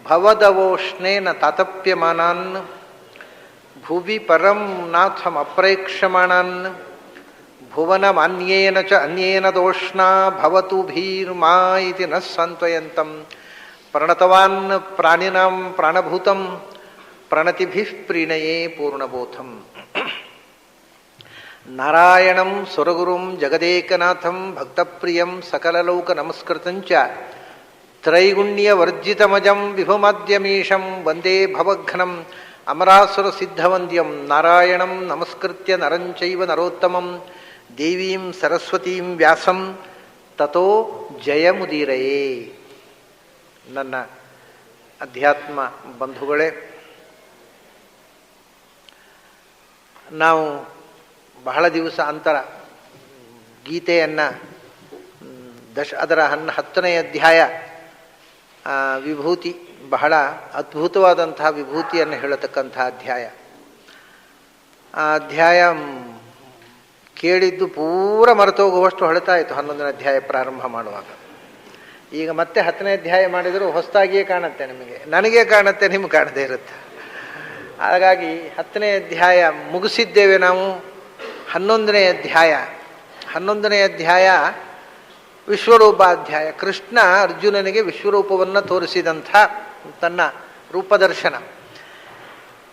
ಭವದವೋಷ್ಣೇನ ತಾತಪ್ಯಮಾನಾನ್ ಭುವಿ ಪರಂ ನಾಥಂ ಅಪ್ರೇಕ್ಷಮಾಣಾನ್ ಭುವನಮನ್ಯೇನ ಚ ಅನ್ಯೇನ ದೋಷ್ಣಾ ಭವತು ಭೀರ್ಮಾ ಇತಿ ನ ಸಾಂತ್ವಯಂತಂ ಪ್ರಣತವಾನ್ ಪ್ರಾಣಿನಾಂ ಪ್ರಾಣಭೂತಂ ಪ್ರಣತಿಭಿಃ ಪ್ರೀಣಯೇ ಪೂರ್ಣಬೋಧಂ. ನಾರಾಯಣಂ ಸುರಗುರುಂ ಜಗದೇಕನಾಥಂ ಭಕ್ತಪ್ರಿಯಂ ಸಕಲಲೋಕ ನಮಸ್ಕೃತಂಚ ತ್ರೈಗುಣ್ಯವರ್ಜಿತಮಜಂ ವಿಭುಮಾದ್ಯಮೀಶಂ ವಂದೇ ಭವಘ್ನಂ ಅಮರಾಸುರ ಸಿದ್ಧವಂದ್ಯಂ. ನಾರಾಯಣಂ ನಮಸ್ಕೃತ್ಯ ನರಂಚೈವ ನರೋತ್ತಮಂ ದೇವೀಂ ಸರಸ್ವತೀಂ ವ್ಯಾಸಂ ತತೋ ಜಯಮುದೀರಯೇ. ನನ್ನ ಅಧ್ಯಾತ್ಮ ಬಂಧುಗಳೇ, ನಾವು ಬಹಳ ದಿವಸ ಅಂತರ ಗೀತೆಯನ್ನು ಅದರ 10ನೇ ಅಧ್ಯಾಯ ವಿಭೂತಿ, ಬಹಳ ಅದ್ಭುತವಾದಂತಹ ವಿಭೂತಿಯನ್ನು ಹೇಳತಕ್ಕಂಥ ಅಧ್ಯಾಯ. ಆ ಅಧ್ಯಾಯ ಕೇಳಿದ್ದು ಪೂರ ಮರೆತೋಗುವಷ್ಟು ಹೊಳತಾ ಇತ್ತು 11ನೇ ಅಧ್ಯಾಯ ಪ್ರಾರಂಭ ಮಾಡುವಾಗ. ಈಗ ಮತ್ತೆ 10ನೇ ಅಧ್ಯಾಯ ಮಾಡಿದರೂ ಹೊಸದಾಗಿಯೇ ಕಾಣುತ್ತೆ, ನಿಮಗೆ, ನನಗೆ ಕಾಣುತ್ತೆ, ನಿಮ್ಗೆ ಕಾಣದೇ ಇರುತ್ತೆ. ಹಾಗಾಗಿ 10ನೇ ಅಧ್ಯಾಯ ಮುಗಿಸಿದ್ದೇವೆ ನಾವು. 11ನೇ ಅಧ್ಯಾಯ ವಿಶ್ವರೂಪಾಧ್ಯಾಯ. ಕೃಷ್ಣ ಅರ್ಜುನನಿಗೆ ವಿಶ್ವರೂಪವನ್ನು ತೋರಿಸಿದಂಥ ತನ್ನ ರೂಪದರ್ಶನ.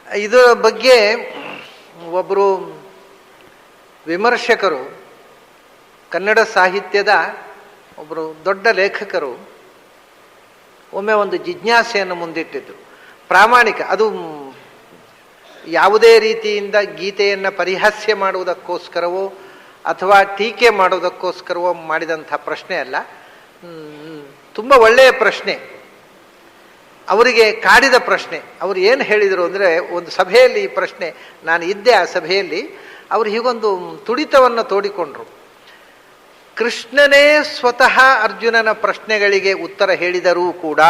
ಇದರ ಬಗ್ಗೆ ಒಬ್ಬರು ವಿಮರ್ಶಕರು, ಕನ್ನಡ ಸಾಹಿತ್ಯದ ಒಬ್ಬರು ದೊಡ್ಡ ಲೇಖಕರು ಒಮ್ಮೆ ಒಂದು ಜಿಜ್ಞಾಸೆಯನ್ನು ಮುಂದಿಟ್ಟಿದ್ರು. ಪ್ರಾಮಾಣಿಕ, ಅದು ಯಾವುದೇ ರೀತಿಯಿಂದ ಗೀತೆಯನ್ನು ಪರಿಹಾಸ್ಯ ಮಾಡುವುದಕ್ಕೋಸ್ಕರವೋ ಅಥವಾ ಟೀಕೆ ಮಾಡೋದಕ್ಕೋಸ್ಕರವೋ ಮಾಡಿದಂಥ ಪ್ರಶ್ನೆ ಅಲ್ಲ, ತುಂಬ ಒಳ್ಳೆಯ ಪ್ರಶ್ನೆ, ಅವರಿಗೆ ಕಾಡಿದ ಪ್ರಶ್ನೆ. ಅವರು ಏನು ಹೇಳಿದರು ಅಂದರೆ, ಒಂದು ಸಭೆಯಲ್ಲಿ ಈ ಪ್ರಶ್ನೆ, ನಾನು ಇದ್ದೆ ಆ ಸಭೆಯಲ್ಲಿ, ಅವರು ಹೀಗೊಂದು ತುಡಿತವನ್ನು ತೋಡಿಕೊಂಡ್ರು. ಕೃಷ್ಣನೇ ಸ್ವತಃ ಅರ್ಜುನನ ಪ್ರಶ್ನೆಗಳಿಗೆ ಉತ್ತರ ಹೇಳಿದರೂ ಕೂಡ,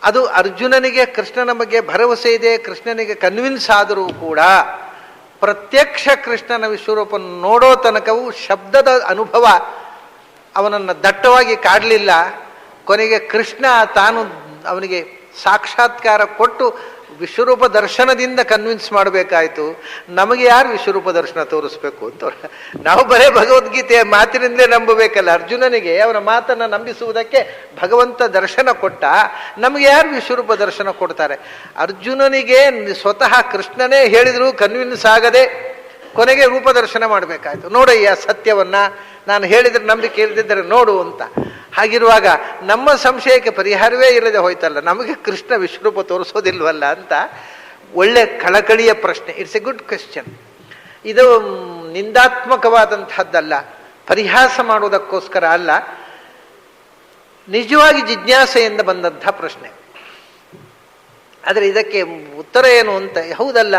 ಅದು ಅರ್ಜುನನಿಗೆ ಕೃಷ್ಣನ ಬಗ್ಗೆ ಭರವಸೆ ಇದೆ, ಕೃಷ್ಣನಿಗೆ ಕನ್ವಿನ್ಸ್ ಆದರೂ ಕೂಡ, ಪ್ರತ್ಯಕ್ಷ ಕೃಷ್ಣನ ವಿಶ್ವರೂಪ ನೋಡೋ ತನಕವೂ ಶಬ್ದದ ಅನುಭವ ಅವನನ್ನು ದಟ್ಟವಾಗಿ ಕಾಡಲಿಲ್ಲ. ಕೊನೆಗೆ ಕೃಷ್ಣ ತಾನು ಅವನಿಗೆ ಸಾಕ್ಷಾತ್ಕಾರ ಕೊಟ್ಟು ವಿಶ್ವರೂಪ ದರ್ಶನದಿಂದ ಕನ್ವಿನ್ಸ್ ಮಾಡಬೇಕಾಯಿತು. ನಮಗೆ ಯಾರು ವಿಶ್ವರೂಪ ದರ್ಶನ ತೋರಿಸ್ಬೇಕು ಅಂತ. ನಾವು ಬರೇ ಭಗವದ್ಗೀತೆಯ ಮಾತಿನಿಂದಲೇ ನಂಬಬೇಕಲ್ಲ. ಅರ್ಜುನನಿಗೆ ಅವನ ಮಾತನ್ನು ನಂಬಿಸುವುದಕ್ಕೆ ಭಗವಂತ ದರ್ಶನ ಕೊಟ್ಟ, ನಮಗೆ ಯಾರು ವಿಶ್ವರೂಪ ದರ್ಶನ ಕೊಡ್ತಾರೆ? ಅರ್ಜುನನಿಗೆ ಸ್ವತಃ ಕೃಷ್ಣನೇ ಹೇಳಿದ್ರು ಕನ್ವಿನ್ಸ್ ಆಗದೆ ಕೊನೆಗೆ ರೂಪದರ್ಶನ ಮಾಡಬೇಕಾಯ್ತು. ನೋಡಯ್ಯ ಸತ್ಯವನ್ನ, ನಾನು ಹೇಳಿದ್ರೆ ನಂಬಿಕೆ ಇಲ್ಲದಿದ್ದರೆ ನೋಡು ಅಂತ. ಹಾಗಿರುವಾಗ ನಮ್ಮ ಸಂಶಯಕ್ಕೆ ಪರಿಹಾರವೇ ಇಲ್ಲದೆ ಹೋಯ್ತಲ್ಲ, ನಮಗೆ ಕೃಷ್ಣ ವಿಶ್ವರೂಪ ತೋರಿಸೋದಿಲ್ವಲ್ಲ ಅಂತ ಒಳ್ಳೆ ಕಳಕಳಿಯ ಪ್ರಶ್ನೆ. It's A good question. ಇದು ನಿಂದಾತ್ಮಕವಾದಂಥದ್ದಲ್ಲ, ಪರಿಹಾಸ ಮಾಡುವುದಕ್ಕೋಸ್ಕರ ಅಲ್ಲ, ನಿಜವಾಗಿ ಜಿಜ್ಞಾಸೆಯಿಂದ ಬಂದಂಥ ಪ್ರಶ್ನೆ. ಆದರೆ ಇದಕ್ಕೆ ಉತ್ತರ ಏನು ಅಂತ, ಹೌದಲ್ಲ,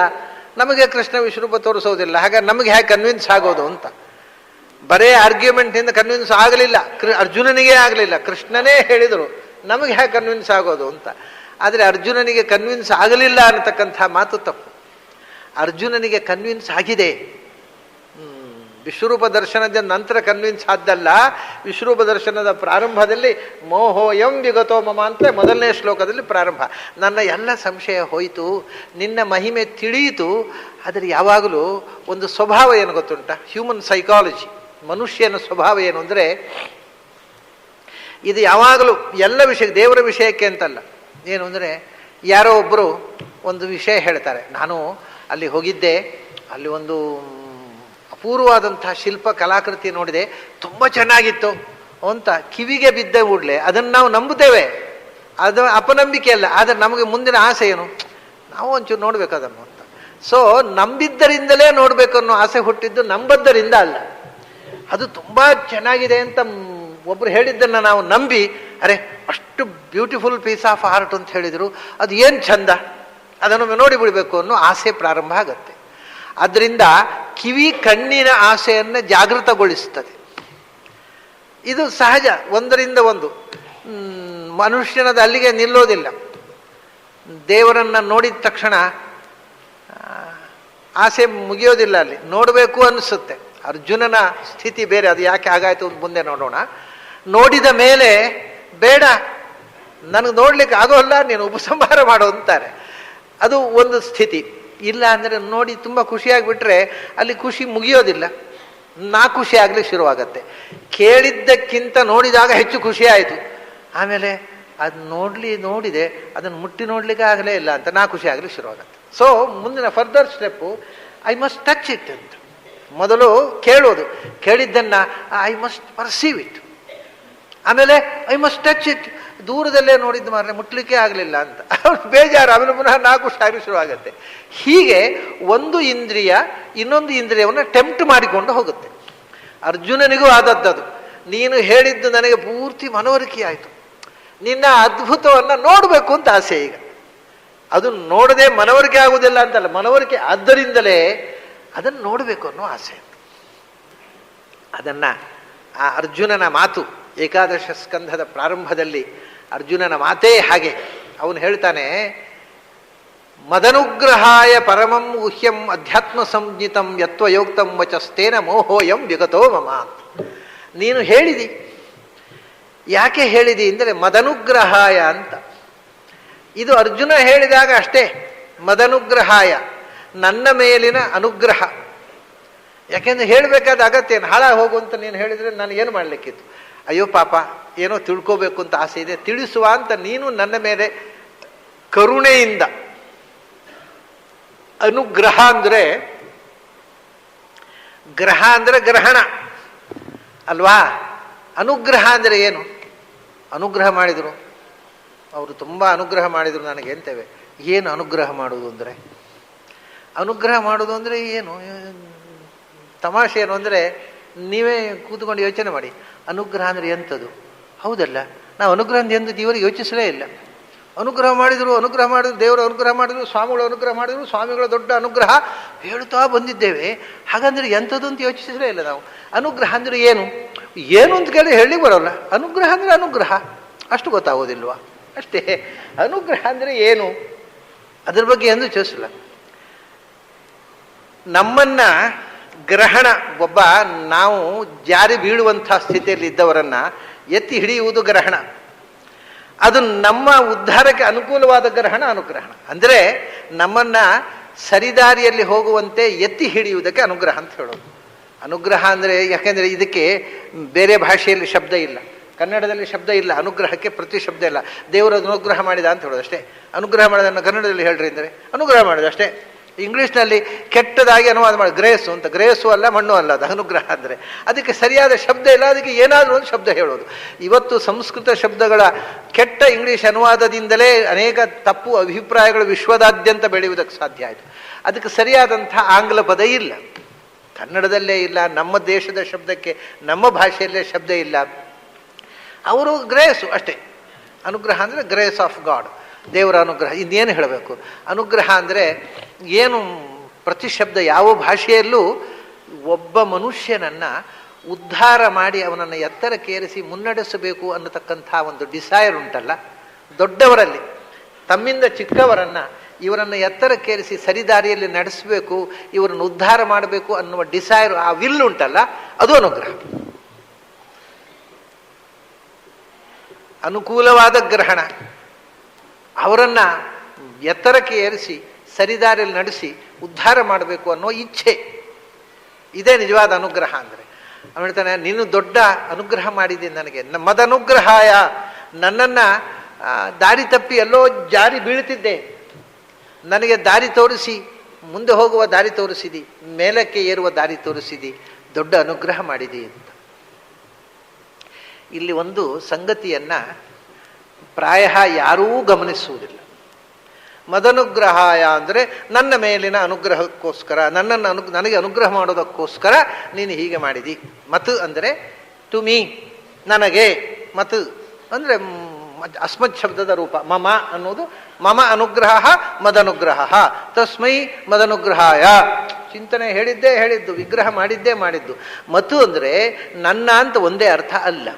ನಮಗೆ ಕೃಷ್ಣ ವಿಶ್ವರೂಪ ತೋರಿಸೋದಿಲ್ಲ, ಹಾಗಾಗಿ ನಮಗೆ ಹೇಗೆ ಕನ್ವಿನ್ಸ್ ಆಗೋದು ಅಂತ. ಬರೇ ಆರ್ಗ್ಯುಮೆಂಟಿಂದ ಕನ್ವಿನ್ಸ್ ಆಗಲಿಲ್ಲ, ಅರ್ಜುನನಿಗೆ ಆಗಲಿಲ್ಲ, ಕೃಷ್ಣನೇ ಹೇಳಿದರು, ನಮಗೆ ಹೇಗೆ ಕನ್ವಿನ್ಸ್ ಆಗೋದು ಅಂತ. ಆದರೆ ಅರ್ಜುನನಿಗೆ ಕನ್ವಿನ್ಸ್ ಆಗಲಿಲ್ಲ ಅನ್ನತಕ್ಕಂಥ ಮಾತು ತಪ್ಪು. ಅರ್ಜುನನಿಗೆ ಕನ್ವಿನ್ಸ್ ಆಗಿದೆ. ವಿಶ್ವರೂಪ ದರ್ಶನದ ನಂತರ ಕನ್ವಿನ್ಸ್ ಆದ್ದಲ್ಲ, ವಿಶ್ವರೂಪ ದರ್ಶನದ ಪ್ರಾರಂಭದಲ್ಲಿ ಮೋಹೋಯಂ ವಿಗತೋ ಮಮ ಅಂತ 1ನೇ ಶ್ಲೋಕದಲ್ಲಿ ಪ್ರಾರಂಭ. ನನ್ನ ಎಲ್ಲ ಸಂಶಯ ಹೋಯಿತು, ನಿನ್ನ ಮಹಿಮೆ ತಿಳಿಯಿತು. ಆದರೆ ಯಾವಾಗಲೂ ಒಂದು ಸ್ವಭಾವ ಏನು ಗೊತ್ತುಂಟ, ಹ್ಯೂಮನ್ ಸೈಕಾಲಜಿ, ಮನುಷ್ಯನ ಸ್ವಭಾವ ಏನು ಅಂದರೆ, ಇದು ಯಾವಾಗಲೂ ಎಲ್ಲ ವಿಷಯ, ದೇವರ ವಿಷಯಕ್ಕೆ ಅಂತಲ್ಲ, ಏನು ಅಂದರೆ, ಯಾರೋ ಒಬ್ಬರು ಒಂದು ವಿಷಯ ಹೇಳ್ತಾರೆ, ನಾನು ಅಲ್ಲಿ ಹೋಗಿದ್ದೆ, ಅಲ್ಲಿ ಒಂದು ಅಪೂರ್ವವಾದಂಥ ಶಿಲ್ಪ ಕಲಾಕೃತಿ ನೋಡಿದೆ, ತುಂಬ ಚೆನ್ನಾಗಿತ್ತು ಅಂತ ಕಿವಿಗೆ ಬಿದ್ದ ಕೂಡಲೇ ಅದನ್ನು ನಾವು ನಂಬುತ್ತೇವೆ. ಅದು ಅಪನಂಬಿಕೆ ಅಲ್ಲ, ಆದರೆ ನಮಗೆ ಮುಂದಿನ ಆಸೆ ಏನು, ನಾವು ಒಂಚೂರು ನೋಡ್ಬೇಕು ಅದನ್ನು ಅಂತ. ಸೊ ನಂಬಿದ್ದರಿಂದಲೇ ನೋಡಬೇಕು ಅನ್ನೋ ಆಸೆ ಹುಟ್ಟಿದ್ದು ನಂಬದ್ದರಿಂದ ಅಲ್ಲ. ಅದು ತುಂಬ ಚೆನ್ನಾಗಿದೆ ಅಂತ ಒಬ್ರು ಹೇಳಿದ್ದನ್ನು ನಾವು ನಂಬಿ, ಅರೆ ಅಷ್ಟು ಬ್ಯೂಟಿಫುಲ್ ಪೀಸ್ ಆಫ್ ಆರ್ಟ್ ಅಂತ ಹೇಳಿದರು, ಅದು ಏನು ಚಂದ, ಅದನ್ನು ನೋಡಿ ಬಿಡಬೇಕು ಅನ್ನೋ ಆಸೆ ಪ್ರಾರಂಭ ಆಗುತ್ತೆ. ಅದರಿಂದ ಕಿವಿ ಕಣ್ಣಿನ ಆಸೆಯನ್ನು ಜಾಗೃತಗೊಳಿಸ್ತದೆ. ಇದು ಸಹಜ, ಒಂದರಿಂದ ಒಂದು. ಮನುಷ್ಯನದ ಅಲ್ಲಿಗೆ ನಿಲ್ಲೋದಿಲ್ಲ. ದೇವರನ್ನು ನೋಡಿದ ತಕ್ಷಣ ಆಸೆ ಮುಗಿಯೋದಿಲ್ಲ, ಅಲ್ಲಿ ನೋಡಬೇಕು ಅನಿಸುತ್ತೆ. ಅರ್ಜುನನ ಸ್ಥಿತಿ ಬೇರೆ, ಅದು ಯಾಕೆ ಹಾಗಾಯಿತು ಮುಂದೆ ನೋಡೋಣ. ನೋಡಿದ ಮೇಲೆ ಬೇಡ, ನನಗೆ ನೋಡ್ಲಿಕ್ಕೆ ಆಗೋಲ್ಲ, ನೀನು ಉಪಸಂಹಾರ ಮಾಡು ಅಂತಾರೆ. ಅದು ಒಂದು ಸ್ಥಿತಿ. ಇಲ್ಲ ಅಂದರೆ ನೋಡಿ ತುಂಬ ಖುಷಿಯಾಗಿಬಿಟ್ರೆ ಅಲ್ಲಿ ಖುಷಿ ಮುಗಿಯೋದಿಲ್ಲ, ನಾ ಖುಷಿ ಆಗಲಿಕ್ಕೆ ಶುರುವಾಗತ್ತೆ. ಕೇಳಿದ್ದಕ್ಕಿಂತ ನೋಡಿದಾಗ ಹೆಚ್ಚು ಖುಷಿ ಆಯಿತು, ಆಮೇಲೆ ಅದು ನೋಡಿದೆ ಅದನ್ನು ಮುಟ್ಟಿ ನೋಡಲಿಕ್ಕೆ ಆಗಲೇ ಇಲ್ಲ ಅಂತ ನಾ ಖುಷಿ ಆಗಲಿಕ್ಕೆ ಶುರುವಾಗತ್ತೆ. ಸೊ ಮುಂದಿನ further step I must touch it ಅಂತ. ಮೊದಲು ಕೇಳೋದು, ಕೇಳಿದ್ದನ್ನು ಐ ಮಸ್ಟ್ ಪರ್ಸೀವ್ ಇಟ್, ಆಮೇಲೆ ಐ ಮಸ್ಟ್ ಟಚ್ ಇಟ್. ದೂರದಲ್ಲೇ ನೋಡಿದ್ದು ಮಾರ್ರೆ ಮುಟ್ಲಿಕ್ಕೆ ಆಗಲಿಲ್ಲ ಅಂತ ಬೇಜಾರು, ಆಮೇಲೆ ಪುನಃ ನಾ ಖುಷಿ ಆಗಲಿಕ್ಕೆ ಶುರುವಾಗತ್ತೆ. ಹೀಗೆ ಒಂದು ಇಂದ್ರಿಯ ಇನ್ನೊಂದು ಇಂದ್ರಿಯವನ್ನು ಟೆಂಪ್ಟ್ ಮಾಡಿಕೊಂಡು ಹೋಗುತ್ತೆ. ಅರ್ಜುನನಿಗೂ ಆದದ್ದದು. ನೀನು ಹೇಳಿದ್ದು ನನಗೆ ಪೂರ್ತಿ ಮನವರಿಕೆ ಆಯಿತು, ನಿನ್ನ ಅದ್ಭುತವನ್ನು ನೋಡಬೇಕು ಅಂತ ಆಸೆ. ಈಗ ಅದು ನೋಡದೆ ಮನವರಿಕೆ ಆಗುವುದಿಲ್ಲ ಅಂತಲ್ಲ, ಮನವರಿಕೆ ಆದ್ದರಿಂದಲೇ ಅದನ್ನು ನೋಡಬೇಕು ಅನ್ನೋ ಆಸೆ. ಅದನ್ನು ಆ ಅರ್ಜುನನ ಮಾತು ಏಕಾದಶ ಸ್ಕಂಧದ ಪ್ರಾರಂಭದಲ್ಲಿ ಅರ್ಜುನನ ಮಾತೇ ಹಾಗೆ. ಅವನು ಹೇಳ್ತಾನೆ, ಮದನುಗ್ರಹಾಯ ಪರಮಂ ಗುಹ್ಯಂ ಅಧ್ಯಾತ್ಮ ಸಂಜ್ಞಿತಂ ಯತ್ವಯೋಕ್ತಂ ವಚಸ್ತೇನ ಮೋಹೋಯಂ ವಿಗತೋ ಮಮ. ನೀನು ಹೇಳಿದಿ, ಯಾಕೆ ಹೇಳಿದಿ ಅಂದರೆ ಮದನುಗ್ರಹಾಯ ಅಂತ. ಇದು ಅರ್ಜುನ ಹೇಳಿದಾಗ ಅಷ್ಟೇ, ಮದನುಗ್ರಹಾಯ, ನನ್ನ ಮೇಲಿನ ಅನುಗ್ರಹ. ಯಾಕೆಂದ್ರೆ ಹೇಳಬೇಕಾದ ಅಗತ್ಯ ಏನು, ಹಾಳಾಗಿ ಹೋಗು ಅಂತ ನೀನು ಹೇಳಿದರೆ ನಾನು ಏನು ಮಾಡಲಿಕ್ಕಿತ್ತು. ಅಯ್ಯೋ ಪಾಪ ಏನೋ ತಿಳ್ಕೋಬೇಕು ಅಂತ ಆಸೆ ಇದೆ, ತಿಳಿಸುವ ಅಂತ ನೀನು ನನ್ನ ಮೇಲೆ ಕರುಣೆಯಿಂದ. ಅನುಗ್ರಹ ಅಂದರೆ ಗ್ರಹ ಅಂದರೆ ಗ್ರಹಣ ಅಲ್ವಾ. ಅನುಗ್ರಹ ಅಂದರೆ ಏನು? ಅನುಗ್ರಹ ಮಾಡಿದರು, ಅವರು ತುಂಬ ಅನುಗ್ರಹ ಮಾಡಿದರು ನನಗೆ ಅಂತೇವೆ. ಏನು ಅನುಗ್ರಹ ಮಾಡುವುದು ಅಂದರೆ? ಅನುಗ್ರಹ ಮಾಡುವುದು ಅಂದರೆ ಏನು? ತಮಾಷೆ ಏನು ಅಂದರೆ, ನೀವೇ ಕೂತ್ಕೊಂಡು ಯೋಚನೆ ಮಾಡಿ, ಅನುಗ್ರಹ ಅಂದರೆ ಎಂಥದ್ದು? ಹೌದಲ್ಲ, ನಾವು ಅನುಗ್ರಹ ಎಂದು ದೇವರಿಗೆ ಯೋಚಿಸಲೇ ಇಲ್ಲ. ಅನುಗ್ರಹ ಮಾಡಿದರು ದೇವರು ಅನುಗ್ರಹ ಮಾಡಿದರು, ಸ್ವಾಮಿಗಳು ಅನುಗ್ರಹ ಮಾಡಿದರು, ಸ್ವಾಮಿಗಳ ದೊಡ್ಡ ಅನುಗ್ರಹ ಹೇಳ್ತಾ ಬಂದಿದ್ದೇವೆ. ಹಾಗಂದ್ರೆ ಎಂಥದ್ದು ಅಂತ ಯೋಚಿಸಲೇ ಇಲ್ಲ ನಾವು. ಅನುಗ್ರಹ ಅಂದರೆ ಏನು ಅಂತ ಕೇಳಿ ಹೇಳಿ ಬರೋಲ್ಲ. ಅನುಗ್ರಹ ಅಂದರೆ ಅನುಗ್ರಹ, ಅಷ್ಟು ಗೊತ್ತಾಗೋದಿಲ್ವಾ? ಅಷ್ಟೇ. ಅನುಗ್ರಹ ಅಂದರೆ ಏನು ಅದ್ರ ಬಗ್ಗೆ ಎಂದು ಯೋಚಿಸಲ್ಲ. ನಮ್ಮನ್ನ ಗ್ರಹಣ, ಒಬ್ಬ ನಾವು ಜಾರಿ ಬೀಳುವಂಥ ಸ್ಥಿತಿಯಲ್ಲಿ ಇದ್ದವರನ್ನ ಎತ್ತಿ ಹಿಡಿಯುವುದು ಗ್ರಹಣ. ಅದು ನಮ್ಮ ಉದ್ಧಾರಕ್ಕೆ ಅನುಕೂಲವಾದ ಗ್ರಹಣ ಅನುಗ್ರಹಣ. ಅಂದರೆ ನಮ್ಮನ್ನ ಸರಿದಾರಿಯಲ್ಲಿ ಹೋಗುವಂತೆ ಎತ್ತಿ ಹಿಡಿಯುವುದಕ್ಕೆ ಅನುಗ್ರಹ ಅಂತ ಹೇಳೋದು. ಅನುಗ್ರಹ ಅಂದರೆ, ಯಾಕೆಂದರೆ ಇದಕ್ಕೆ ಬೇರೆ ಭಾಷೆಯಲ್ಲಿ ಶಬ್ದ ಇಲ್ಲ, ಕನ್ನಡದಲ್ಲಿ ಶಬ್ದ ಇಲ್ಲ. ಅನುಗ್ರಹಕ್ಕೆ ಪ್ರತಿ ಶಬ್ದ ಇಲ್ಲ. ದೇವರು ಅನುಗ್ರಹ ಮಾಡಿದ ಅಂತ ಹೇಳೋದು ಅಷ್ಟೇ. ಅನುಗ್ರಹ ಮಾಡೋದನ್ನು ಕನ್ನಡದಲ್ಲಿ ಹೇಳ್ರಿ ಅಂದರೆ ಅನುಗ್ರಹ ಮಾಡೋದು ಅಷ್ಟೇ. ಇಂಗ್ಲೀಷ್ನಲ್ಲಿ ಕೆಟ್ಟದಾಗಿ ಅನುವಾದ ಮಾಡಿ ಗ್ರೇಸು ಅಂತ. ಗ್ರೇಸು ಅಲ್ಲ, ಮಣ್ಣು ಅಲ್ಲ, ಅದು ಅನುಗ್ರಹ ಅಂದರೆ. ಅದಕ್ಕೆ ಸರಿಯಾದ ಶಬ್ದ ಇಲ್ಲ, ಅದಕ್ಕೆ ಏನಾದರೂ ಒಂದು ಶಬ್ದ ಹೇಳೋದು. ಇವತ್ತು ಸಂಸ್ಕೃತ ಶಬ್ದಗಳ ಕೆಟ್ಟ ಇಂಗ್ಲೀಷ್ ಅನುವಾದದಿಂದಲೇ ಅನೇಕ ತಪ್ಪು ಅಭಿಪ್ರಾಯಗಳು ವಿಶ್ವದಾದ್ಯಂತ ಬೆಳೆಯುವುದಕ್ಕೆ ಸಾಧ್ಯ ಆಯಿತು. ಅದಕ್ಕೆ ಸರಿಯಾದಂಥ ಆಂಗ್ಲ ಪದ ಇಲ್ಲ, ಕನ್ನಡದಲ್ಲೇ ಇಲ್ಲ. ನಮ್ಮ ದೇಶದ ಶಬ್ದಕ್ಕೆ ನಮ್ಮ ಭಾಷೆಯಲ್ಲೇ ಶಬ್ದ ಇಲ್ಲ. ಅವರು ಗ್ರೇಸು ಅಷ್ಟೇ. ಅನುಗ್ರಹ ಅಂದರೆ ಗ್ರೇಸ್ ಆಫ್ ಗಾಡ್, ದೇವರ ಅನುಗ್ರಹ. ಇನ್ನೇನು ಹೇಳಬೇಕು? ಅನುಗ್ರಹ ಅಂದರೆ ಏನು? ಪ್ರತಿ ಶಬ್ದ ಯಾವ ಭಾಷೆಯಲ್ಲೂ ಒಬ್ಬ ಮನುಷ್ಯನನ್ನು ಉದ್ಧಾರ ಮಾಡಿ ಅವನನ್ನು ಎತ್ತರಕ್ಕೇರಿಸಿ ಮುನ್ನಡೆಸಬೇಕು ಅನ್ನತಕ್ಕಂಥ ಒಂದು ಡಿಸೈರ್ ಉಂಟಲ್ಲ ದೊಡ್ಡವರಲ್ಲಿ. ತಮ್ಮಿಂದ ಚಿಕ್ಕವರನ್ನು, ಇವರನ್ನು ಎತ್ತರಕ್ಕೇರಿಸಿ ಸರಿದಾರಿಯಲ್ಲಿ ನಡೆಸಬೇಕು, ಇವರನ್ನು ಉದ್ಧಾರ ಮಾಡಬೇಕು ಅನ್ನುವ ಡಿಸೈರ್, ಆ ವಿಲ್ ಉಂಟಲ್ಲ, ಅದು ಅನುಗ್ರಹ. ಅನುಕೂಲವಾದ ಗ್ರಹಣ, ಅವರನ್ನು ಎತ್ತರಕ್ಕೆ ಏರಿಸಿ ಸರಿದಾರಿಯಲ್ಲಿ ನಡೆಸಿ ಉದ್ಧಾರ ಮಾಡಬೇಕು ಅನ್ನೋ ಇಚ್ಛೆ, ಇದೇ ನಿಜವಾದ ಅನುಗ್ರಹ ಅಂದರೆ. ಅವನು ಹೇಳ್ತಾನೆ, ನೀನು ದೊಡ್ಡ ಅನುಗ್ರಹ ಮಾಡಿದ್ದೀನಿ ನನಗೆ. ಮದನುಗ್ರಹಾಯ, ನನ್ನನ್ನು ದಾರಿ ತಪ್ಪಿ ಎಲ್ಲೋ ಜಾರಿ ಬೀಳ್ತಿದ್ದೆ, ನನಗೆ ದಾರಿ ತೋರಿಸಿ, ಮುಂದೆ ಹೋಗುವ ದಾರಿ ತೋರಿಸಿದಿ, ಮೇಲಕ್ಕೆ ಏರುವ ದಾರಿ ತೋರಿಸಿದಿ, ದೊಡ್ಡ ಅನುಗ್ರಹ ಮಾಡಿದಿ ಅಂತ. ಇಲ್ಲಿ ಒಂದು ಸಂಗತಿಯನ್ನು ಪ್ರಾಯ ಯಾರೂ ಗಮನಿಸುವುದಿಲ್ಲ. ಮದನುಗ್ರಹಾಯ ಅಂದರೆ ನನ್ನ ಮೇಲಿನ ಅನುಗ್ರಹಕ್ಕೋಸ್ಕರ, ನನಗೆ ಅನುಗ್ರಹ ಮಾಡೋದಕ್ಕೋಸ್ಕರ ನೀನು ಹೀಗೆ ಮಾಡಿದಿ. ಮತ್ ಅಂದರೆ ಟು ಮೀ, ನನಗೆ. ಮತ್ ಅಂದರೆ ಅಸ್ಮತ್ ಶಬ್ದದ ರೂಪ. ಮಮ ಅನ್ನೋದು ಮಮ ಅನುಗ್ರಹ ಮದನುಗ್ರಹ, ತಸ್ಮೈ ಮದನುಗ್ರಹಾಯ. ಚಿಂತನೆ ಹೇಳಿದ್ದು, ವಿಗ್ರಹ ಮಾಡಿದ್ದು. ಮತು ಅಂದರೆ ನನ್ನ ಅಂತ ಒಂದೇ ಅರ್ಥ ಅಲ್ಲ,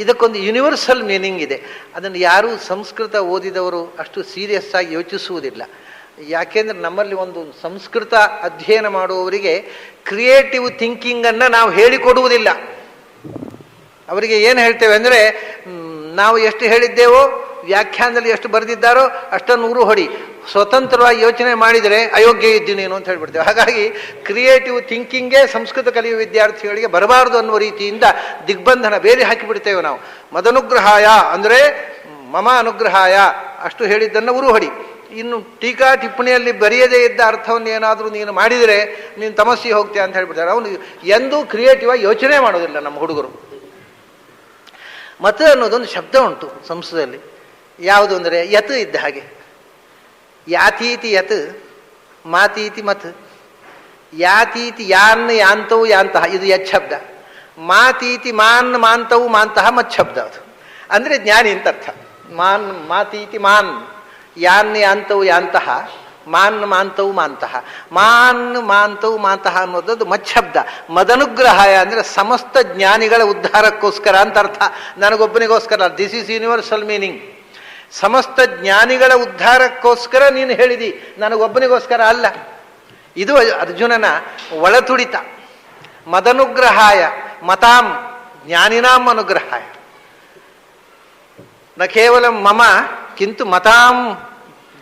ಇದಕ್ಕೊಂದು ಯೂನಿವರ್ಸಲ್ ಮೀನಿಂಗ್ ಇದೆ. ಅದನ್ನು ಯಾರೂ ಸಂಸ್ಕೃತ ಓದಿದವರು ಅಷ್ಟು ಸೀರಿಯಸ್ ಆಗಿ ಯೋಚಿಸುವುದಿಲ್ಲ. ಯಾಕೆಂದರೆ ನಮ್ಮಲ್ಲಿ ಒಂದು ಸಂಸ್ಕೃತ ಅಧ್ಯಯನ ಮಾಡುವವರಿಗೆ ಕ್ರಿಯೇಟಿವ್ ಥಿಂಕಿಂಗನ್ನು ನಾವು ಹೇಳಿಕೊಡುವುದಿಲ್ಲ. ಅವರಿಗೆ ಏನು ಹೇಳ್ತೇವೆ ಅಂದರೆ, ನಾವು ಎಷ್ಟು ಹೇಳಿದ್ದೇವೋ ವ್ಯಾಖ್ಯಾನದಲ್ಲಿ ಎಷ್ಟು ಬರೆದಿದ್ದಾರೋ ಅಷ್ಟನ್ನು ಊರು ಹೊಡಿ, ಸ್ವತಂತ್ರವಾಗಿ ಯೋಚನೆ ಮಾಡಿದರೆ ಅಯೋಗ್ಯ ಇದ್ದೀನಿ ನೀನು ಅಂತ ಹೇಳ್ಬಿಡ್ತೇವೆ. ಹಾಗಾಗಿ ಕ್ರಿಯೇಟಿವ್ ಥಿಂಕಿಂಗೇ ಸಂಸ್ಕೃತ ಕಲಿಯುವ ವಿದ್ಯಾರ್ಥಿಗಳಿಗೆ ಬರಬಾರದು ಅನ್ನುವ ರೀತಿಯಿಂದ ದಿಗ್ಬಂಧನ ಬೇರೆ ಹಾಕಿಬಿಡ್ತೇವೆ ನಾವು. ಮದನುಗ್ರಹಾಯ ಅಂದರೆ ಮಮ ಅನುಗ್ರಹಾಯ ಅಷ್ಟು ಹೇಳಿದ್ದನ್ನು ಉರು ಹೊಡಿ. ಇನ್ನು ಟೀಕಾ ಟಿಪ್ಪಣಿಯಲ್ಲಿ ಬರೆಯದೇ ಇದ್ದ ಅರ್ಥವನ್ನು ಏನಾದರೂ ನೀನು ಮಾಡಿದರೆ ನೀನು ತಮಸ್ಸಿಗೆ ಹೋಗ್ತೀಯ ಅಂತ ಹೇಳ್ಬಿಡ್ತಾರೆ. ಅವನು ಎಂದೂ ಕ್ರಿಯೇಟಿವ್ ಆಗಿ ಯೋಚನೆ ಮಾಡೋದಿಲ್ಲ ನಮ್ಮ ಹುಡುಗರು. ಮತ ಅನ್ನೋದೊಂದು ಶಬ್ದ ಉಂಟು ಸಂಸ್ಕೃತದಲ್ಲಿ. ಯಾವುದು ಅಂದರೆ ಯತ್ ಇದ್ದ ಹಾಗೆ. ಯಾತೀತಿ ಯತ್, ಮಾತೀತಿ ಮತ್. ಯಾತೀತಿ ಯಾನ್ ಯಾಂತವು ಯಾಂತಹ, ಇದು ಯತ್ ಶಬ್ದ. ಮಾತೀತಿ ಮಾನ್ ಮಾಂತವು ಮಾಂತಹ ಮತ್ ಶಬ್ದ. ಅದು ಅಂದರೆ ಜ್ಞಾನಿ ಅಂತ ಅರ್ಥ. ಮಾನ್ ಮಾತೀತಿ ಮಾನ್, ಯಾನ್ ಯಾಂತವು ಯಾಂತಹ, ಮಾನ್ ಮಾಂತವು ಮಾಂತಹ. ಮಾನ್ ಮಾಂತವು ಮಾಂತಹ ಅನ್ನೋದು ಮಚ್ಛಬ್ದ. ಮದನುಗ್ರಹಾಯ ಅಂದರೆ ಸಮಸ್ತ ಜ್ಞಾನಿಗಳ ಉದ್ಧಾರಕ್ಕೋಸ್ಕರ ಅಂತ ಅರ್ಥ, ನನಗೊಬ್ಬನಿಗೋಸ್ಕರ. This is universal meaning. ಸಮಸ್ತ ಜ್ಞಾನಿಗಳ ಉದ್ಧಾರಕ್ಕೋಸ್ಕರ ನೀನು ಹೇಳಿದಿ, ನನಗೊಬ್ಬನಿಗೋಸ್ಕರ ಅಲ್ಲ. ಇದು ಅರ್ಜುನನ ಒಳತುಡಿತ. ಮದನುಗ್ರಹಾಯ ಮತಾಂ ಜ್ಞಾನಿನಾಂ ಅನುಗ್ರಹಾಯ ನ ಕೇವಲ ಮಮ ಕಿಂತು ಮತಾಂ